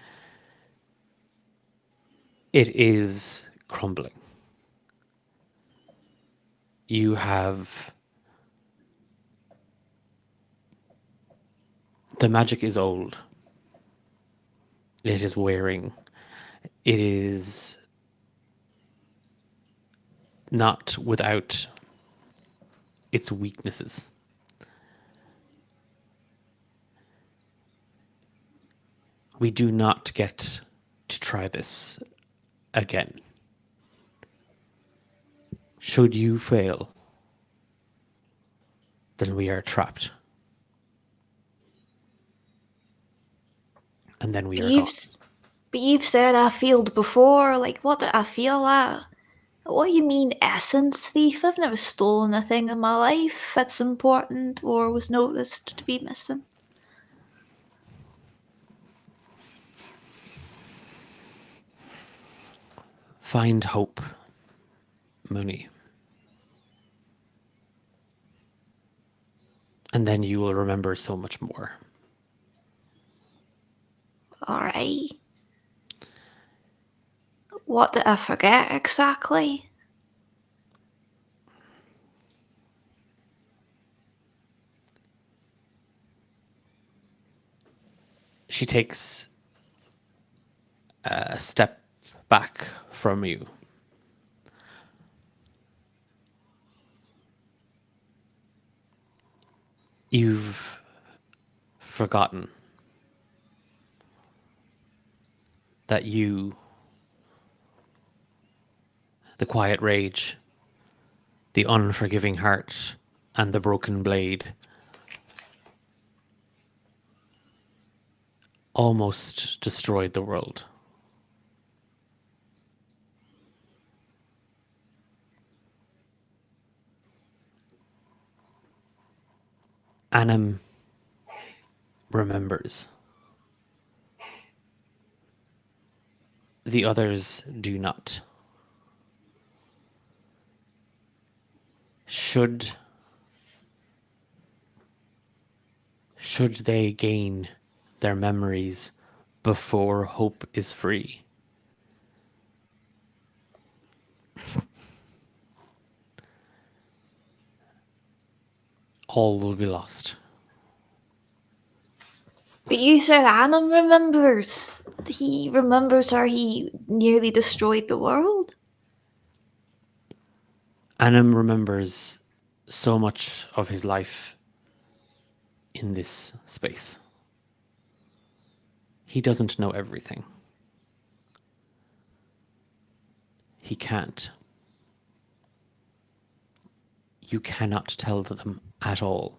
it is crumbling. You have... The magic is old. It is wearing. It is not without its weaknesses. We do not get to try this again. Should you fail, then we are trapped. And then we are gone. But you've said I failed before. Like, what did I feel at? What do you mean, essence thief? I've never stolen a thing in my life that's important or was noticed to be missing. Find hope, Mooney. And then you will remember so much more. Alright. What did I forget exactly? She takes a step back from you. You've forgotten that you, the quiet rage, the unforgiving heart, and the broken blade almost destroyed the world. Annam remembers. The others do not. Should they gain their memories before hope is free? All will be lost. But you said Annam remembers. He remembers how he nearly destroyed the world. Annam remembers so much of his life in this space. He doesn't know everything. He can't. You cannot tell them at all.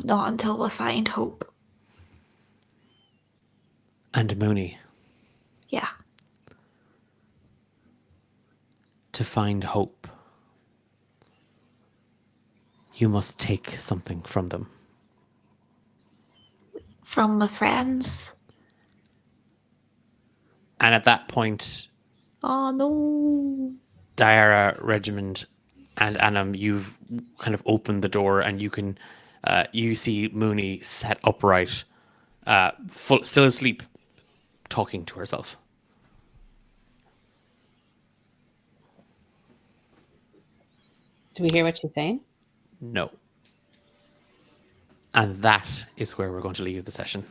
Not until we find hope. And Mooney, Yeah. to find hope, you must take something from them. From my friends. And at that point, Oh no. Diara, Regiment, and Annam, you've kind of opened the door, and you can, you see Mooney sat upright, still asleep, talking to herself. Do we hear what she's saying? No. And that is where we're going to leave the session.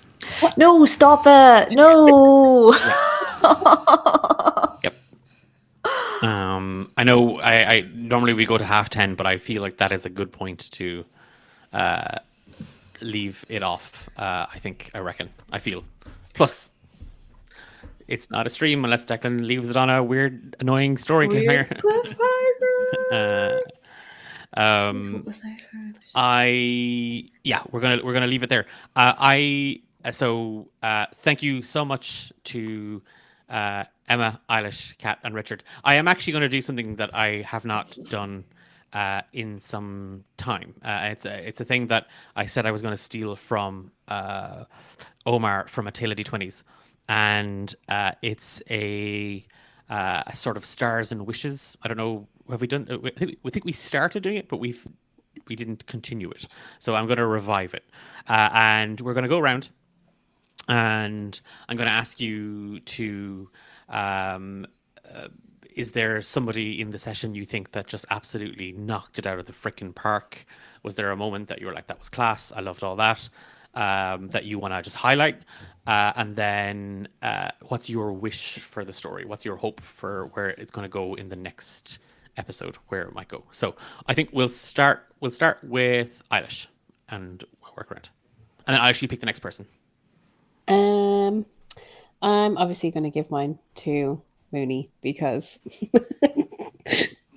No, stop it. No. Yep. I know I normally we go to 10:30, but I feel like that is a good point to leave it off. I reckon. I feel. Plus, it's not a stream unless Declan leaves it on a weird, annoying story cliffhanger. We're gonna leave it there. Thank you so much to Emma, Eilish, Kat, and Richard. I am actually going to do something that I have not done in some time. It's a thing that I said I was going to steal from Omar from A Tale of D20s, and it's a sort of stars and wishes. I don't know. Have we done? We think we started doing it, but we didn't continue it. So I'm going to revive it, and we're going to go around, and I'm going to ask you to. Is there somebody in the session you think that just absolutely knocked it out of the frickin' park? Was there a moment that you were like, that was class, I loved all that, that you want to just highlight? And then what's your wish for the story? What's your hope for where it's going to go in the next episode, where it might go? So I think we'll start with Eilish and we'll work around. And then Eilish, you pick the next person. I'm obviously going to give mine to Mooney because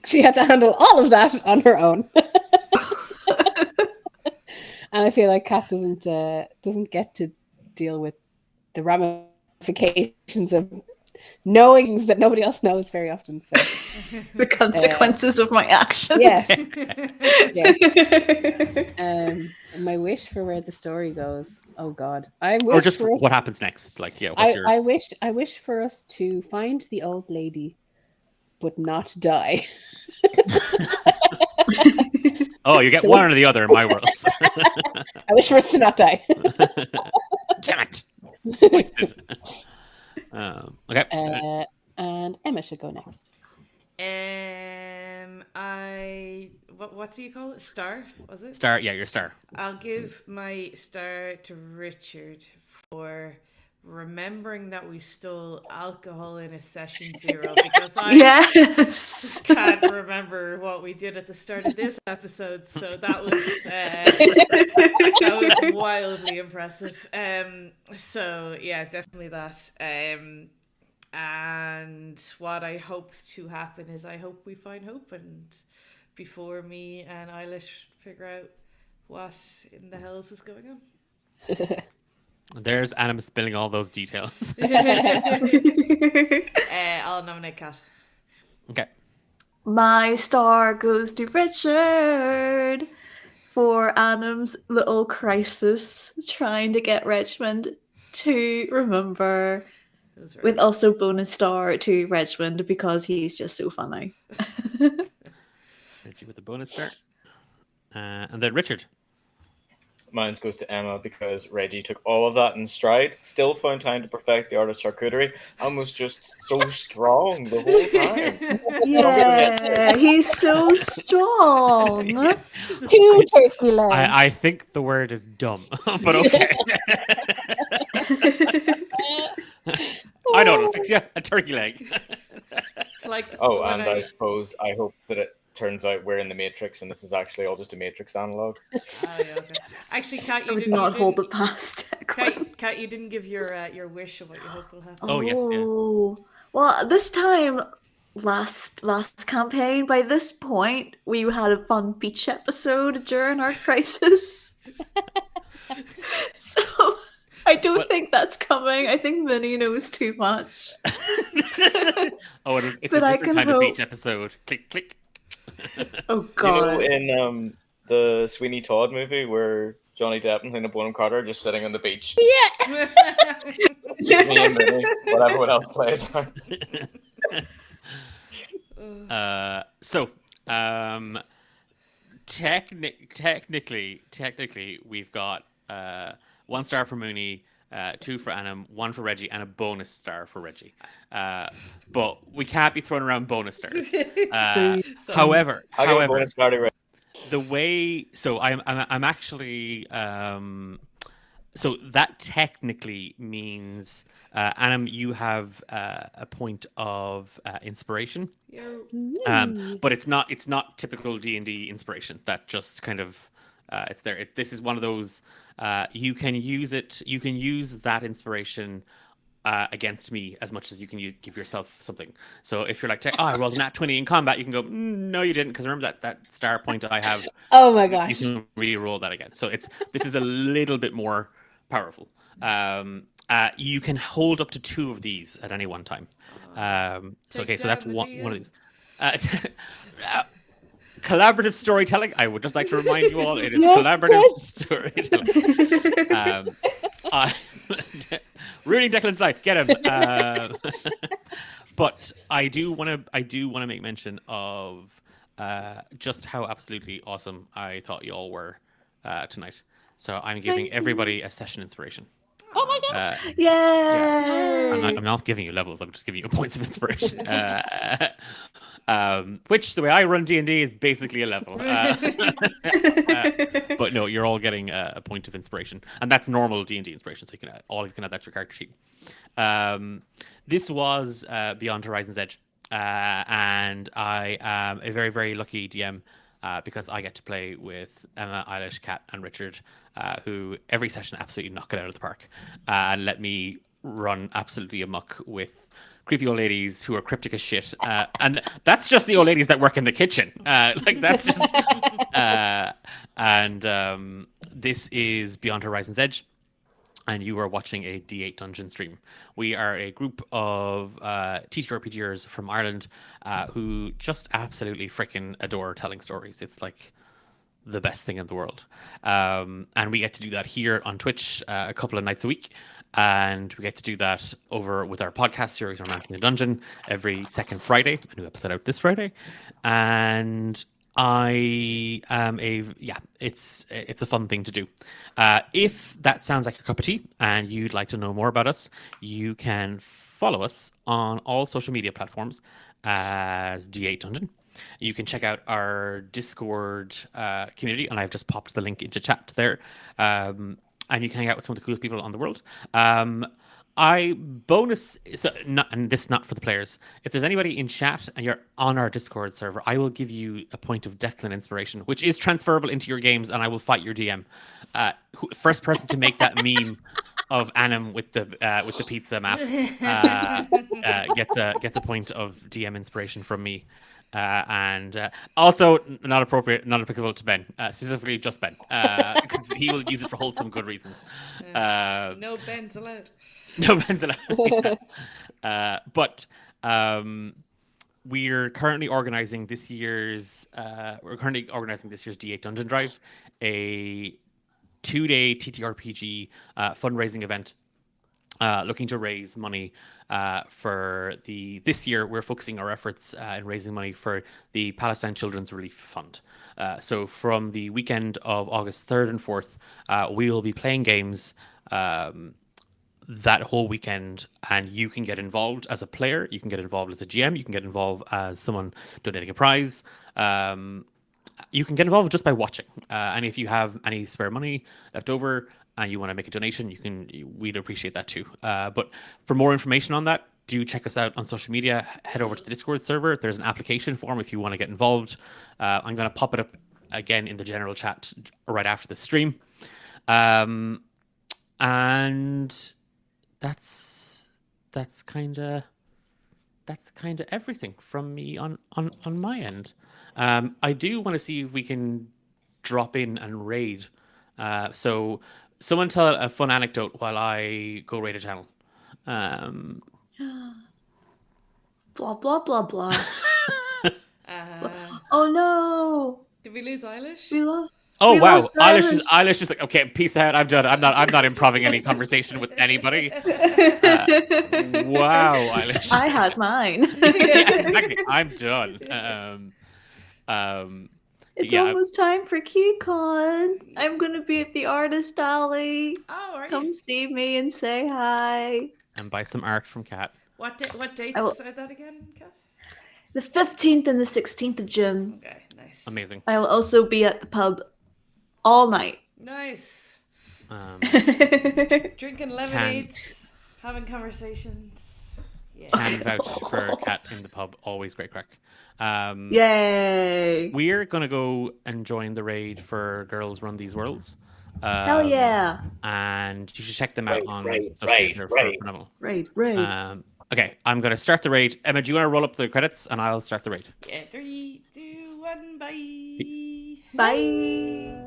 she had to handle all of that on her own. And I feel like Kat doesn't get to deal with the ramifications of knowing things that nobody else knows very often. So the consequences of my actions. Yeah. My wish for where the story goes. Oh God, I wish. Or just what happens next. Like, yeah. I wish for us to find the old lady, but not die. Oh, you get one or the other in my world. I wish for us to not die. Damn it. Wasted. Okay. And Emma should go next. What do you call it? Star? Was it? Star, yeah, your star. I'll give my star to Richard for remembering that we stole alcohol in a session 0 because I can't remember what we did at the start of this episode, so that was wildly impressive. So yeah, definitely that. And what I hope to happen is I hope we find hope, and before me and Eilish figure out what in the hells is going on. There's Anna spilling all those details. I'll nominate Kat. Okay. My star goes to Richard for Adam's little crisis trying to get Richmond to remember, with also bonus star to Richmond because he's just so funny. Reggie with the bonus star. And then Richard. Mine goes to Emma because Reggie took all of that in stride, still found time to perfect the art of charcuterie, and was just so strong the whole time. Yeah, he's so strong. Two turkey legs. I think the word is dumb, but okay. I know it'll fix you. A turkey leg. It's like I suppose I hope that it turns out we're in the Matrix and this is actually all just a Matrix analog. Oh, yeah, okay. Actually, Kat, I would not hold it past. Kat, you didn't give your wish of what you hope will happen. Oh yes, yeah. Well, this time last campaign, by this point we had a fun beach episode during our crisis. So I don't think that's coming. I think Minnie knows too much. Oh, it's But a I different can kind of hope- beach episode. Click, click. Oh god. You know, in the Sweeney Todd movie where Johnny Depp and Helena Bonham Carter are just sitting on the beach. Yeah. Me and Minnie, while everyone else plays. Technically, we've got 1 star for Mooney, 2 for Annam, 1 for Reggie, and a bonus star for Reggie. But we can't be throwing around bonus stars. However, bonus star to Reggie? the way I'm actually so that technically means Annam, you have a point of inspiration. But it's not typical D&D inspiration. That just kind of it's there. This is one of those you can use that inspiration against me as much as you can give yourself something. So if you're like, I rolled a nat 20 in combat, you can go, no, you didn't, because remember that star point I have. Oh my gosh! You can re-roll that again. So this is a little bit more powerful. You can hold up to 2 of these at any one time. So that's one of these. Collaborative storytelling. I would just like to remind you all, it is collaborative storytelling. Ruining Declan's life. Get him. But I do want to make mention of just how absolutely awesome I thought you all were tonight. So I'm giving everybody a session inspiration. Oh my god! I'm not giving you levels. I'm just giving you points of inspiration. Which, the way I run D&D, is basically a level. But no, you're all getting a point of inspiration, and that's normal D&D inspiration. So all of you can add that to your character sheet. This was Beyond Horizon's Edge, and I am a very, very lucky DM. Because I get to play with Emma, Eilish, Kat, and Richard, who every session absolutely knock it out of the park, and let me run absolutely amok with creepy old ladies who are cryptic as shit. And that's just the old ladies that work in the kitchen. That's just. This is Beyond Horizon's Edge. And you are watching a D8 Dungeon stream. We are a group of TTRPGers from Ireland who just absolutely freaking adore telling stories. It's like the best thing in the world. And we get to do that here on Twitch a couple of nights a week. And we get to do that over with our podcast series, Romancing the Dungeon, every second Friday. A new episode out this Friday. And I am it's a fun thing to do. If that sounds like your cup of tea and you'd like to know more about us, you can follow us on all social media platforms as D8 Dungeon. You can check out our Discord community, and I've just popped the link into chat there. And you can hang out with some of the coolest people on the world. And this not for the players. If there's anybody in chat and you're on our Discord server, I will give you a point of Declan inspiration, which is transferable into your games, and I will fight your DM. First person to make that meme of Annam with the pizza map gets a point of DM inspiration from me. And also not applicable to Ben, specifically just Ben, because he will use it for wholesome good reasons. No Bens allowed. No Bens allowed. But we're currently organizing this year's D8 Dungeon Drive, a 2-day TTRPG fundraising event. Looking to raise money for this year. We're focusing our efforts in raising money for the Palestine Children's Relief Fund. So from the weekend of August 3rd and 4th, we'll be playing games that whole weekend, and you can get involved as a player, you can get involved as a GM, you can get involved as someone donating a prize. You can get involved just by watching. And if you have any spare money left over, and you want to make a donation, we'd appreciate that too. But for more information on that, do check us out on social media. Head over to the Discord server. There's an application form if you want to get involved. I'm going to pop it up again in the general chat right after the stream. And that's kind of everything from me on my end. I do want to see if we can drop in and raid. So someone tell a fun anecdote while I go raid a channel. Blah blah blah blah. Oh no! Did we lose Eilish? Oh wow! Eilish is like, okay, peace out. I'm done. I'm not improving any conversation with anybody. Wow, Eilish. I had mine. Yeah, exactly. I'm done. It's almost time for QCon. I'm gonna be at the Artist Alley. Oh, are you? Come see me and say hi. And buy some art from Kat. What dates are that again, Kat? The 15th and the 16th of June. Okay, nice. Amazing. I will also be at the pub all night. Nice. Drinking lemonades, having conversations. Yeah. Can vouch for Kat in the pub. Always great crack. Yay! We're gonna go and join the raid for Girls Run These Worlds. Hell yeah! And you should check them out on social media. Raid. Okay, I'm gonna start the raid. Emma, do you want to roll up the credits and I'll start the raid? Yeah, 3, 2, 1, bye. Bye.